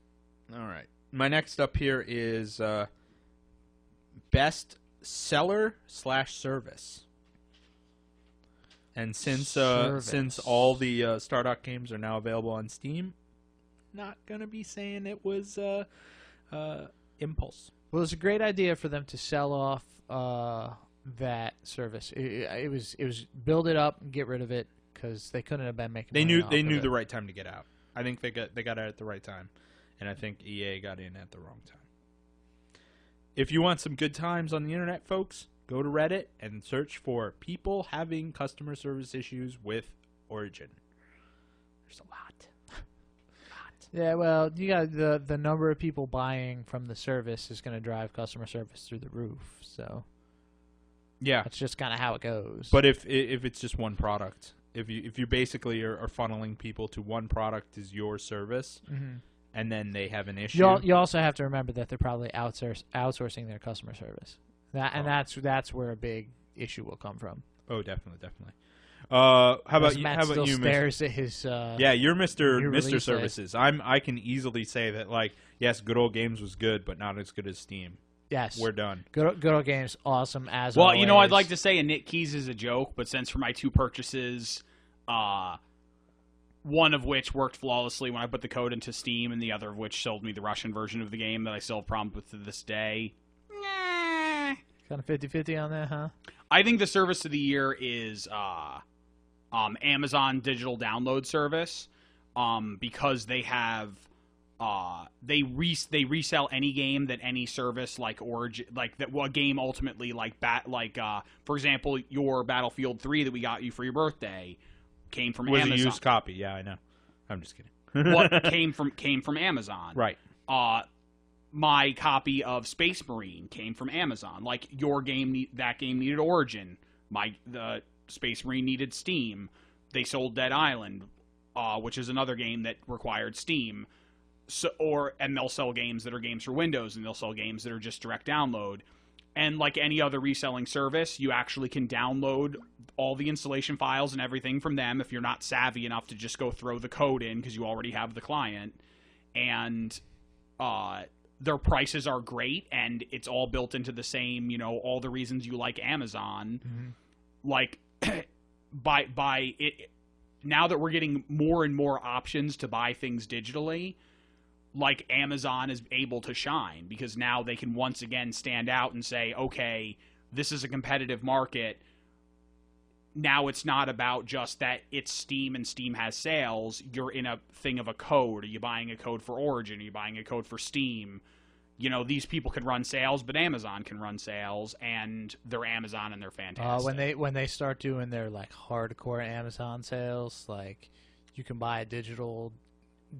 Speaker 2: All right. My next up here is best seller/service. And since all the Stardock games are now available on Steam, not gonna be saying it was Impulse.
Speaker 3: Well, it's a great idea for them to sell off that service. It was build it up and get rid of it because they couldn't have been making.
Speaker 2: They knew the right time to get out. I think they got out at the right time, and I think EA got in at the wrong time. If you want some good times on the internet, folks, go to Reddit and search for people having customer service issues with Origin. There's a lot.
Speaker 3: Yeah, well, you got the number of people buying from the service is going to drive customer service through the roof. So,
Speaker 2: yeah,
Speaker 3: that's just kind of how it goes.
Speaker 2: But if it's just one product, if you basically are funneling people to one product as your service. Mm-hmm. And then they have an issue.
Speaker 3: You also have to remember that they're probably outsourcing their customer service. That's where a big issue will come from.
Speaker 2: Oh, definitely. How about you?
Speaker 3: Matt
Speaker 2: How about you,
Speaker 3: stares at his?
Speaker 2: Yeah, you're Mr. Services. I can easily say that yes, Good Old Games was good, but not as good as Steam.
Speaker 3: Yes,
Speaker 2: we're done.
Speaker 3: Good Old Games, awesome as
Speaker 1: well.
Speaker 3: Always.
Speaker 1: I'd like to say a Nick Keys is a joke, but since for my two purchases, one of which worked flawlessly when I put the code into Steam, and the other of which sold me the Russian version of the game that I still have problems with to this day.
Speaker 3: Kind of 50-50 on that, huh?
Speaker 1: I think the service of the year is Amazon Digital Download Service, because they have they resell any game that any service like Origin, like that a game ultimately for example, your Battlefield 3 that we got you for your birthday. Came from Amazon.
Speaker 2: Was a used copy. Yeah, I know. I'm just kidding.
Speaker 1: What came from Amazon?
Speaker 2: Right.
Speaker 1: My copy of Space Marine came from Amazon. Like your game, that game needed Origin. The Space Marine needed Steam. They sold Dead Island, which is another game that required Steam. And they'll sell games that are games for Windows, and they'll sell games that are just direct download. And like any other reselling service, you actually can download all the installation files and everything from them if you're not savvy enough to just go throw the code in because you already have the client. And their prices are great, and it's all built into the same, all the reasons you like Amazon. Mm-hmm. Like, by it, now that we're getting more and more options to buy things digitally, like, Amazon is able to shine because now they can once again stand out and say, okay, this is a competitive market. Now it's not about just that it's Steam and Steam has sales. You're in a thing of a code. Are you buying a code for Origin? Are you buying a code for Steam? These people can run sales, but Amazon can run sales, and they're Amazon and they're fantastic.
Speaker 3: When they start doing their like hardcore Amazon sales, like you can buy a digital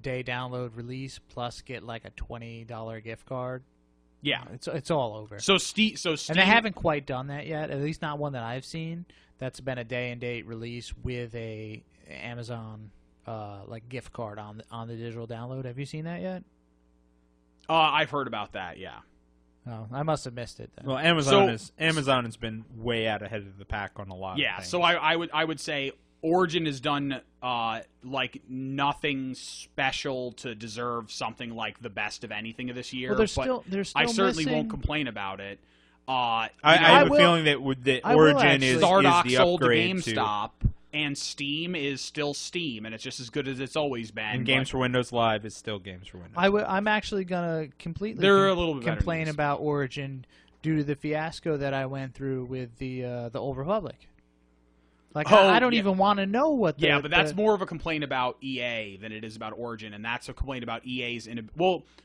Speaker 3: day download release plus get like a $20 gift card.
Speaker 1: Yeah,
Speaker 3: it's all over.
Speaker 1: So Steam,
Speaker 3: and they haven't quite done that yet. At least not one that I've seen. That's been a day and date release with a Amazon like gift card on the digital download. Have you seen that yet?
Speaker 1: I've heard about that. Yeah.
Speaker 3: Oh, I must have missed it then.
Speaker 2: Well, Amazon has been way out ahead of the pack on a lot.
Speaker 1: Yeah.
Speaker 2: Of things.
Speaker 1: So I would say Origin has done like nothing special to deserve something like the best of anything of this year.
Speaker 3: Well, they're still
Speaker 1: I certainly
Speaker 3: missing...
Speaker 1: won't complain about it.
Speaker 2: I have a feeling that Origin is
Speaker 1: Stardock
Speaker 2: the
Speaker 1: sold to
Speaker 2: upgrade
Speaker 1: GameStop, and Steam is still Steam, and it's just as good as it's always been.
Speaker 2: And Games for Windows Live is still Games for Windows.
Speaker 3: I'm actually gonna completely
Speaker 1: a little bit
Speaker 3: complain about Origin due to the fiasco that I went through with the Old Republic. Like, I don't even want to know what.
Speaker 1: But that's more of a complaint about EA than it is about Origin, and that's a complaint about EA's.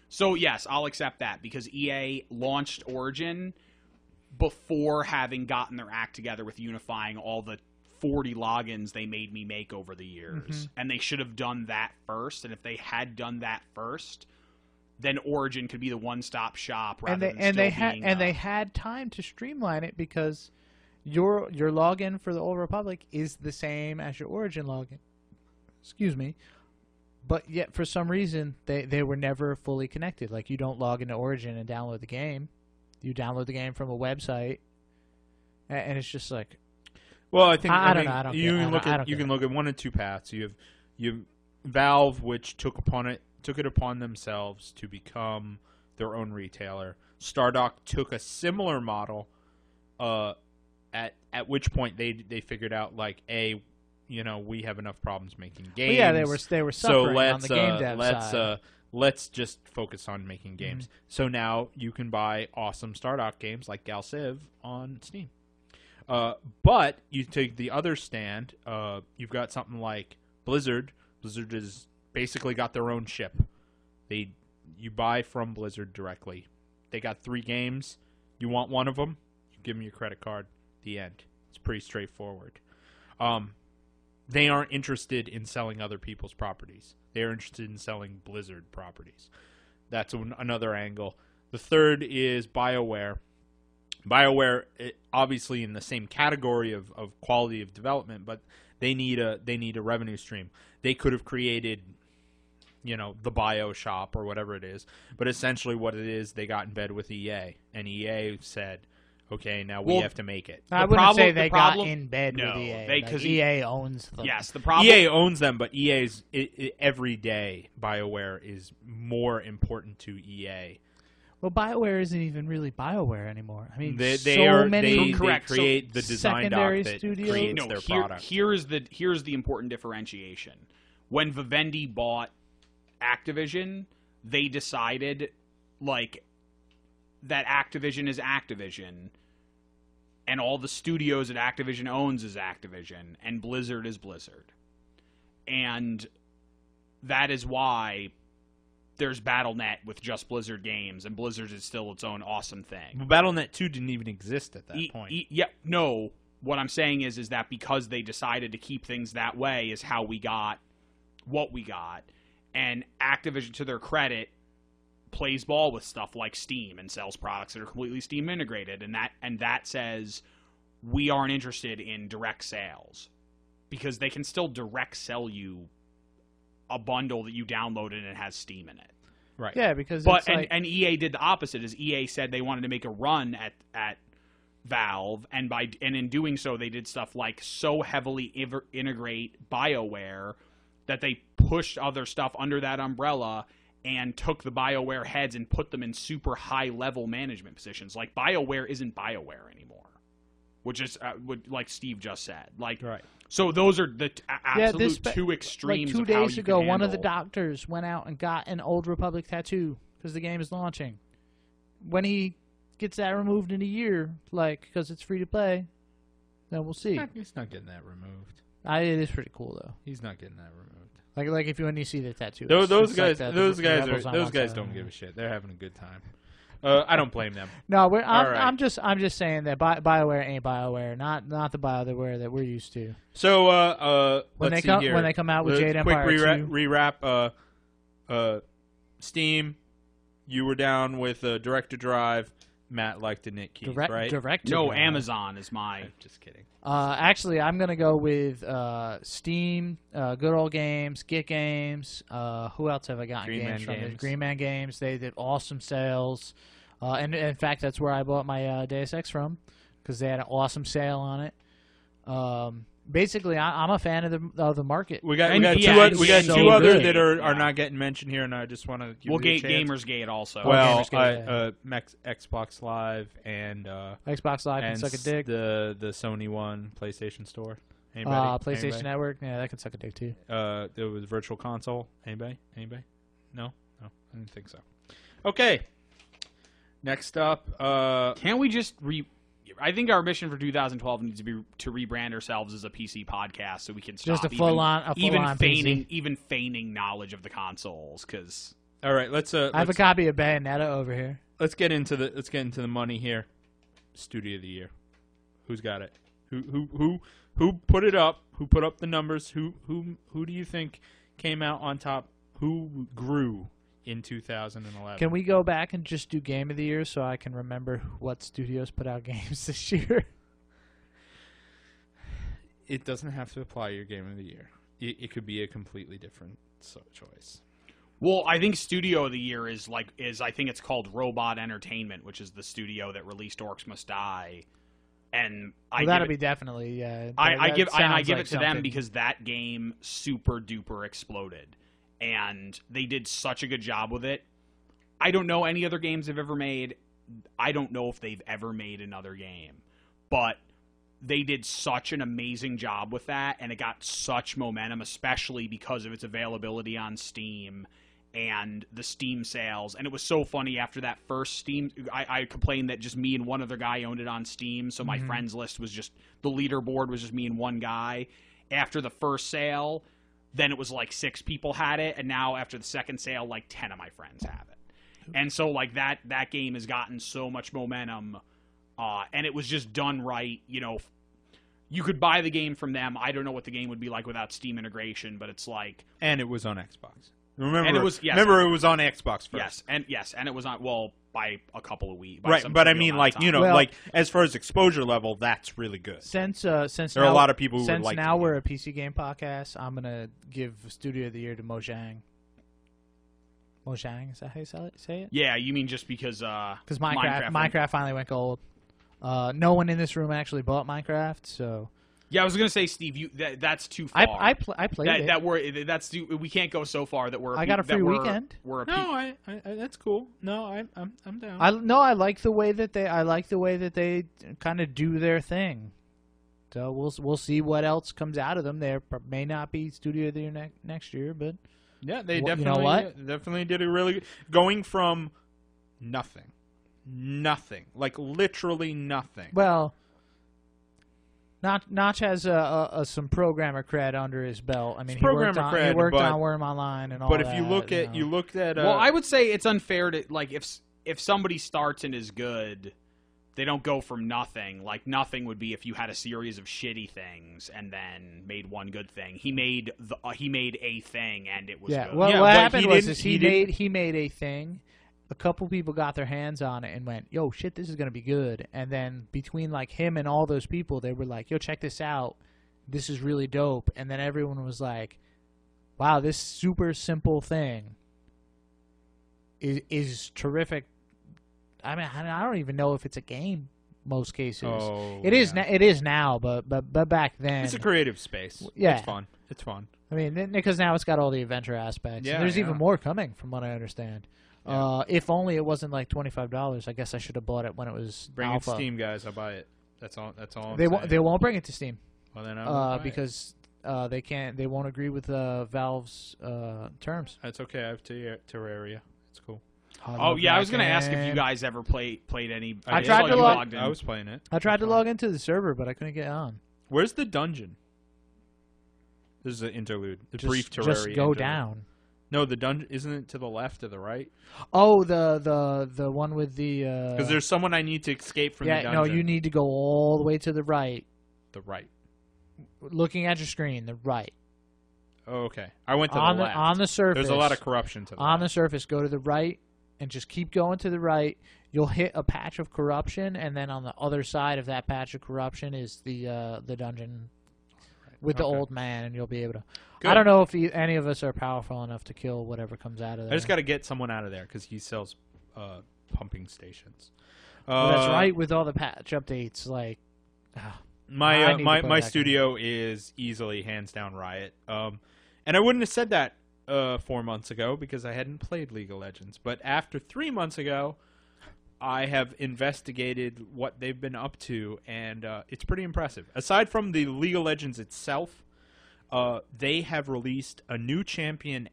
Speaker 1: So yes, I'll accept that because EA launched Origin before having gotten their act together with unifying all the 40 logins they made me make over the years. Mm-hmm. And they should have done that first. And if they had done that first, then Origin could be the one-stop shop rather than they
Speaker 3: had time to streamline it because your login for the Old Republic is the same as your Origin login. Excuse me. But yet, for some reason, they were never fully connected. Like, you don't log into Origin and download the game. You download the game from a website, and it's just like.
Speaker 2: Well, I think
Speaker 3: you
Speaker 2: can look at one of two paths. You have Valve, which took it upon themselves to become their own retailer. Stardock took a similar model, at which point they figured out like we have enough problems making games.
Speaker 3: Well, yeah, they were suffering on the game dev side.
Speaker 2: Let's just focus on making games. Mm-hmm. So now you can buy awesome Stardock games like Gal Civ on Steam. But you take the other stand. You've got something like Blizzard. Blizzard has basically got their own ship. You buy from Blizzard directly. They got 3 games. You want one of them? You give them your credit card. The end. It's pretty straightforward. They aren't interested in selling other people's properties. They're interested in selling Blizzard properties. That's another angle. The third is BioWare. BioWare, obviously in the same category of quality of development, but they need a revenue stream. They could have created, the BioShop or whatever it is, but essentially what it is, they got in bed with EA, and EA said, okay, now we have to make it.
Speaker 3: I wouldn't say they got in bed with EA. Because EA owns them.
Speaker 1: Yes, the problem.
Speaker 2: EA owns them, but EA's every day. BioWare is more important to EA.
Speaker 3: Well, BioWare isn't even really BioWare anymore. I mean,
Speaker 2: they create the design doc that creates their product.
Speaker 1: Here's the important differentiation. When Vivendi bought Activision, they decided that Activision is Activision, and all the studios that Activision owns is Activision, and Blizzard is Blizzard. And that is why there's Battle.net with just Blizzard games, and Blizzard is still its own awesome thing.
Speaker 2: Well, Battle.net 2 didn't even exist at that point.
Speaker 1: No. What I'm saying is that because they decided to keep things that way is how we got what we got. And Activision, to their credit, plays ball with stuff like Steam and sells products that are completely Steam integrated, and that says we aren't interested in direct sales because they can still direct sell you a bundle that you downloaded and it has Steam in it.
Speaker 3: Right. Yeah, because
Speaker 1: and EA did the opposite. Is EA said they wanted to make a run at Valve, and in doing so, they did stuff like so heavily integrate BioWare that they pushed other stuff under that umbrella and took the BioWare heads and put them in super high-level management positions. Like, BioWare isn't BioWare anymore, which is like Steve just said. Like,
Speaker 2: Right.
Speaker 1: So those are the absolute two extremes.
Speaker 3: Like 2
Speaker 1: of how
Speaker 3: days
Speaker 1: you
Speaker 3: ago,
Speaker 1: can
Speaker 3: one of the
Speaker 1: handle-
Speaker 3: doctors went out and got an Old Republic tattoo because the game is launching. When he gets that removed in a year, like, because it's free to play, then we'll see.
Speaker 2: He's not getting that removed.
Speaker 3: It is pretty cool though.
Speaker 2: He's not getting that removed.
Speaker 3: Like if when you see the tattoo,
Speaker 2: Those
Speaker 3: it's
Speaker 2: guys,
Speaker 3: like
Speaker 2: those
Speaker 3: the
Speaker 2: guys
Speaker 3: rebels
Speaker 2: are
Speaker 3: on
Speaker 2: those
Speaker 3: one
Speaker 2: guys
Speaker 3: side.
Speaker 2: don't give a shit. They're having a good time. I don't blame them.
Speaker 3: No,
Speaker 2: All right.
Speaker 3: I'm just saying that BioWare ain't BioWare, not the BioWare that we're used to.
Speaker 2: So
Speaker 3: When
Speaker 2: let's
Speaker 3: they come
Speaker 2: see here.
Speaker 3: when they come out with Jade
Speaker 2: quick
Speaker 3: Empire 2.
Speaker 2: rewrap. Steam, you were down with Direct to Drive. Matt liked the Nick Keys, right?
Speaker 3: Direct.
Speaker 1: No, Amazon is my.
Speaker 2: Just kidding.
Speaker 3: Actually, I'm gonna go with Steam, Good Old Games, Get Games. Who else have I gotten
Speaker 2: Green
Speaker 3: games
Speaker 2: Man
Speaker 3: from?
Speaker 2: Games.
Speaker 3: Green Man Games. They did awesome sales, and in fact, that's where I bought my Deus Ex from because they had an awesome sale on it. Basically, I'm a fan of the market.
Speaker 2: We got
Speaker 1: And
Speaker 2: two
Speaker 1: yeah,
Speaker 2: two other
Speaker 3: good.
Speaker 2: that are
Speaker 1: Yeah.
Speaker 2: not getting mentioned here, and I just want to give
Speaker 1: Well,
Speaker 2: you a chance.
Speaker 1: Gamersgate also.
Speaker 2: Well,
Speaker 3: Gamersgate,
Speaker 2: Xbox Live and
Speaker 3: Xbox Live can
Speaker 2: and
Speaker 3: suck a dick.
Speaker 2: the Sony one, PlayStation Store. Anybody?
Speaker 3: PlayStation
Speaker 2: Anybody?
Speaker 3: Network, yeah, that can suck a dick too.
Speaker 2: There was Virtual Console. Anybody? No, I didn't think so. Okay. Next up,
Speaker 1: Can't we just I think our mission for 2012 needs to be to rebrand ourselves as a PC podcast, so we can stop
Speaker 3: Just a full-on PC.
Speaker 1: even feigning knowledge of the consoles. Because
Speaker 2: all right, let's
Speaker 3: I have a copy of Bayonetta over here.
Speaker 2: let's get into the money here. Studio of the year. Who's got it? Who put it up? Who put up the numbers? Who do you think came out on top? Who grew in 2011?
Speaker 3: Can we go back and just do Game of the Year so I can remember what studios put out games this year?
Speaker 2: It doesn't have to apply your Game of the Year. It could be a completely different choice.
Speaker 1: well, I think Studio of the Year is I think it's called Robot Entertainment, which is the studio that released Orcs Must Die, and
Speaker 3: That'll be definitely
Speaker 1: I give
Speaker 3: sounds
Speaker 1: it
Speaker 3: like
Speaker 1: to them
Speaker 3: something.
Speaker 1: because that game super duper exploded, and they did such a good job with it. I don't know any other games they've ever made. I don't know if they've ever made another game, but they did such an amazing job with that, and it got such momentum, especially because of its availability on Steam and the Steam sales. And it was so funny after that first Steam, I complained that just me and one other guy owned it on Steam, so my friends list was just, the leaderboard was just me and one guy. After the first sale, then it was like 6 people had it, and now after the second sale, like 10 of my friends have it. And so like that game has gotten so much momentum, and it was just done right. You know, you could buy the game from them. I don't know what the game would be like without Steam integration, but it's like,
Speaker 2: And it was on Xbox. Remember,
Speaker 1: And it was- yes.
Speaker 2: remember it was on Xbox first.
Speaker 1: yes, and it was on by a couple of weeks,
Speaker 2: Right, but I mean, like,
Speaker 3: Well-
Speaker 2: like as far as exposure level, that's really good.
Speaker 3: Since
Speaker 2: There are
Speaker 3: now,
Speaker 2: a lot of people who would
Speaker 3: since
Speaker 2: like
Speaker 3: now
Speaker 2: to
Speaker 3: we're a PC game podcast, I'm gonna give Studio of the Year to Mojang. Mojang, is that how you say it?
Speaker 1: Yeah, you mean just because
Speaker 3: Because Minecraft finally went gold. No one in this room actually bought Minecraft, so
Speaker 1: Yeah, I was gonna say, Steve, that's too far.
Speaker 3: I played it.
Speaker 1: We can't go so far that we're.
Speaker 3: I got a free weekend.
Speaker 1: We're a
Speaker 2: No, I that's cool. No, I'm down.
Speaker 3: I like the way that they kind of do their thing. So we'll see what else comes out of them. There may not be Studio of the Year next year, but
Speaker 2: Yeah, they
Speaker 3: You know
Speaker 2: definitely
Speaker 3: what?
Speaker 2: definitely did a really good, going from nothing, like literally nothing.
Speaker 3: well, Notch has some programmer cred under his belt. I mean, he worked
Speaker 2: but-
Speaker 3: on Worm Online and all
Speaker 2: But
Speaker 3: that.
Speaker 2: if you look at
Speaker 3: you know.
Speaker 1: Well, I would say it's unfair to like if somebody starts and is good, they don't go from nothing. Like nothing would be if you had a series of shitty things and then made one good thing. He made a thing and it was
Speaker 3: yeah.
Speaker 1: good.
Speaker 3: Well,
Speaker 2: Yeah,
Speaker 3: what
Speaker 2: but
Speaker 3: happened
Speaker 2: he
Speaker 3: was
Speaker 2: didn't-
Speaker 3: he made a thing. A couple people got their hands on it and went, "Yo, shit, this is gonna be good." And then between like him and all those people, they were like, "Yo, check this out. This is really dope." And then everyone was like, "Wow, this super simple thing is terrific." I mean, I don't even know if it's a game most cases.
Speaker 2: Oh,
Speaker 3: It is. It is now, but back then,
Speaker 2: it's a creative space.
Speaker 3: Yeah.
Speaker 2: It's fun. It's fun.
Speaker 3: I mean, because now it's got all the adventure aspects.
Speaker 2: Yeah,
Speaker 3: And there's
Speaker 2: yeah.
Speaker 3: even more coming, from what I understand.
Speaker 2: Yeah.
Speaker 3: If only it wasn't like $25. I guess I should have bought it when it was
Speaker 2: Bring
Speaker 3: alpha.
Speaker 2: it Steam, guys. I'll buy it. That's all. That's all.
Speaker 3: They won't bring it to Steam.
Speaker 2: Well, then I won't buy it.
Speaker 3: Because they can't. They won't agree with Valve's terms.
Speaker 2: That's okay. I have Terraria. It's cool.
Speaker 1: Oh yeah, I was gonna ask if you guys ever played any.
Speaker 3: I
Speaker 2: did.
Speaker 3: tried
Speaker 1: saw
Speaker 3: to
Speaker 1: you
Speaker 3: log-
Speaker 1: logged in.
Speaker 2: I was playing it.
Speaker 3: I tried to log into the server, but I couldn't get on.
Speaker 2: Where's the dungeon? This is an interlude. The brief Terraria.
Speaker 3: Just go
Speaker 2: interlude.
Speaker 3: down.
Speaker 2: No, the dungeon isn't it to the left or the right?
Speaker 3: Oh, the one with the.
Speaker 2: Because there's someone I need to escape from the dungeon.
Speaker 3: no, you need to go all the way to the right.
Speaker 2: The right.
Speaker 3: Looking at your screen, the right.
Speaker 2: Oh, okay. I went to
Speaker 3: on
Speaker 2: the left.
Speaker 3: On the surface.
Speaker 2: There's a lot of corruption to the
Speaker 3: On the
Speaker 2: left.
Speaker 3: surface, go to the right and just keep going to the right. You'll hit a patch of corruption, and then on the other side of that patch of corruption is the dungeon with the
Speaker 2: Okay.
Speaker 3: old man, and you'll be able to.
Speaker 2: Good.
Speaker 3: I don't know if any of us are powerful enough to kill whatever comes out of there.
Speaker 2: I just got to get someone out of there because he sells pumping stations.
Speaker 3: Well, that's right. With all the patch updates, like I
Speaker 2: My
Speaker 3: need to
Speaker 2: my
Speaker 3: play
Speaker 2: my
Speaker 3: that
Speaker 2: studio is easily hands down Riot. And I wouldn't have said that 4 months ago because I hadn't played League of Legends. But after 3 months ago, I have investigated what they've been up to, and it's pretty impressive. Aside from the League of Legends itself, they have released a new champion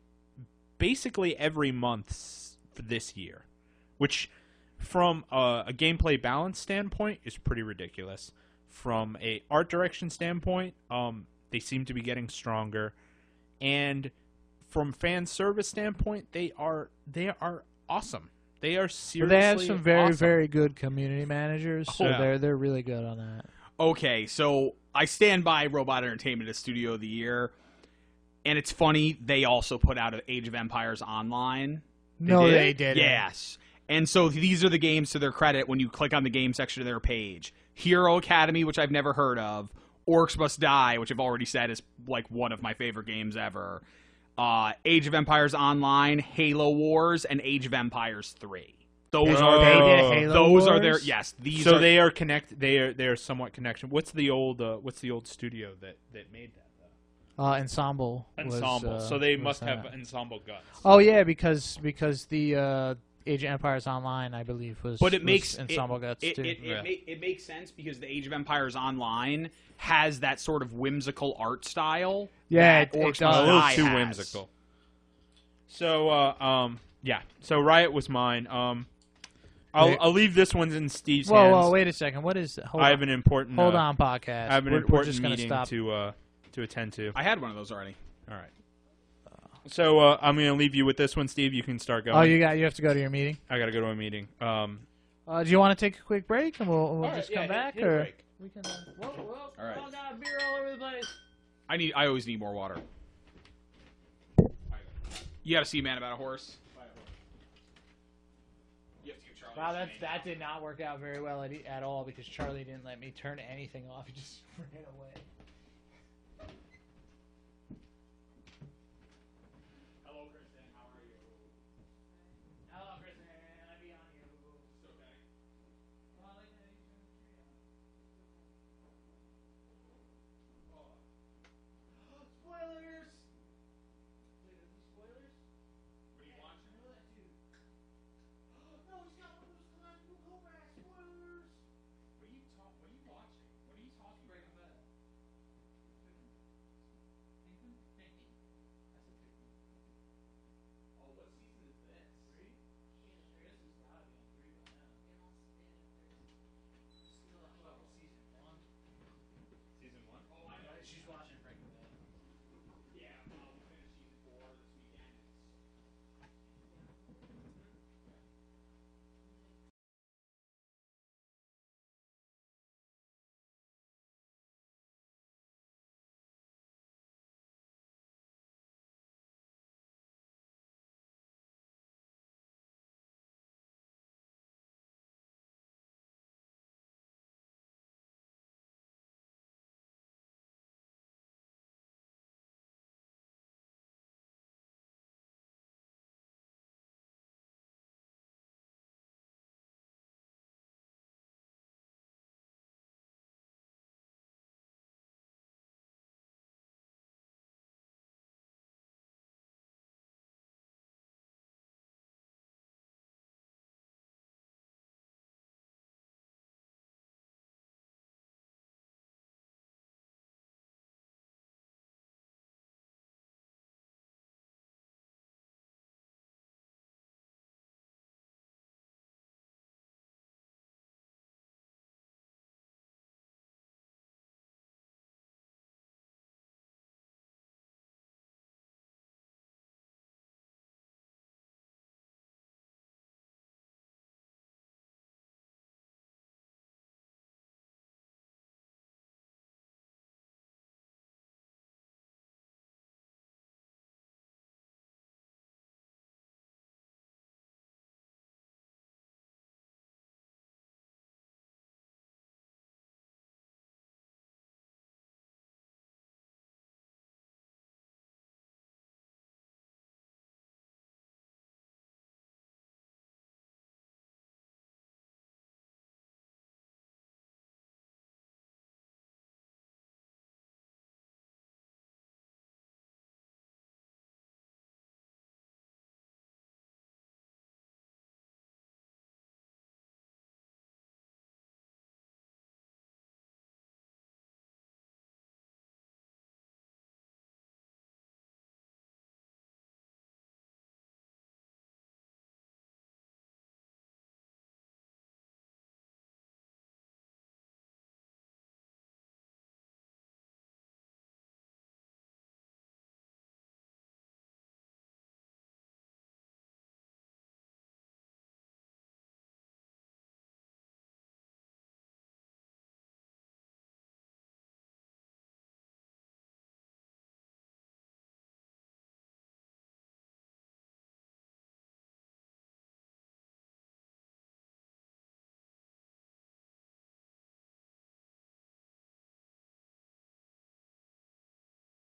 Speaker 2: basically every month for this year, which from a gameplay balance standpoint is pretty ridiculous. From a art direction standpoint, they seem to be getting stronger, and from fan service standpoint, they are awesome. They are seriously
Speaker 3: they have some very
Speaker 2: awesome.
Speaker 3: very good community managers, so
Speaker 2: Yeah.
Speaker 3: they're really good on that.
Speaker 1: Okay, so I stand by Robot Entertainment as Studio of the Year, and it's funny, they also put out an Age of Empires Online.
Speaker 3: No,
Speaker 2: did?
Speaker 3: they didn't.
Speaker 1: Yes. And so these are the games to their credit when you click on the game section of their page. Hero Academy, which I've never heard of. Orcs Must Die, which I've already said is like one of my favorite games ever. Age of Empires Online, Halo Wars, and Age of Empires 3. Those
Speaker 2: Oh.
Speaker 1: are
Speaker 3: They
Speaker 1: their,
Speaker 3: did Halo
Speaker 1: those are
Speaker 3: Wars?
Speaker 1: their yes. These
Speaker 2: So
Speaker 1: are
Speaker 2: they are connect. They are somewhat connection. What's the old studio that made that?
Speaker 3: Ensemble.
Speaker 2: Ensemble. So they
Speaker 3: was
Speaker 2: must have
Speaker 3: that.
Speaker 2: ensemble guts.
Speaker 3: Oh yeah, because the Age of Empires Online, I believe, was.
Speaker 1: But it
Speaker 3: was
Speaker 1: makes
Speaker 3: Ensemble Guts too.
Speaker 1: It makes sense because the Age of Empires Online has that sort of whimsical art style.
Speaker 3: Yeah,
Speaker 1: that
Speaker 3: it
Speaker 1: Orcs
Speaker 3: does.
Speaker 1: Must
Speaker 2: A little
Speaker 1: Die
Speaker 2: too
Speaker 1: has.
Speaker 2: whimsical. So yeah. So Riot was mine. I'll leave this one in Steve's hands.
Speaker 3: Whoa, wait a second. What is? Hold
Speaker 2: I
Speaker 3: on.
Speaker 2: have an important.
Speaker 3: Hold on, podcast.
Speaker 2: I have an
Speaker 3: We're
Speaker 2: important
Speaker 3: just gonna
Speaker 2: meeting
Speaker 3: stop.
Speaker 2: to attend to.
Speaker 1: I had one of those already.
Speaker 2: All right. So I'm going to leave you with this one, Steve. You can start going.
Speaker 3: Oh, you have to go to your meeting.
Speaker 2: I got to go to a meeting.
Speaker 3: Do you want to take a quick break and we'll
Speaker 2: All right,
Speaker 3: just
Speaker 2: yeah,
Speaker 3: come back,
Speaker 2: hit a
Speaker 3: or
Speaker 2: break.
Speaker 3: we can? Whoa,
Speaker 1: All right.
Speaker 3: Oh, God, beer all over the place.
Speaker 1: I always need more water. You got to see Man About a Horse. You have to give Charlie
Speaker 3: Wow,
Speaker 1: his name.
Speaker 3: that did not work out very well at all because Charlie didn't let me turn anything off. He just ran away.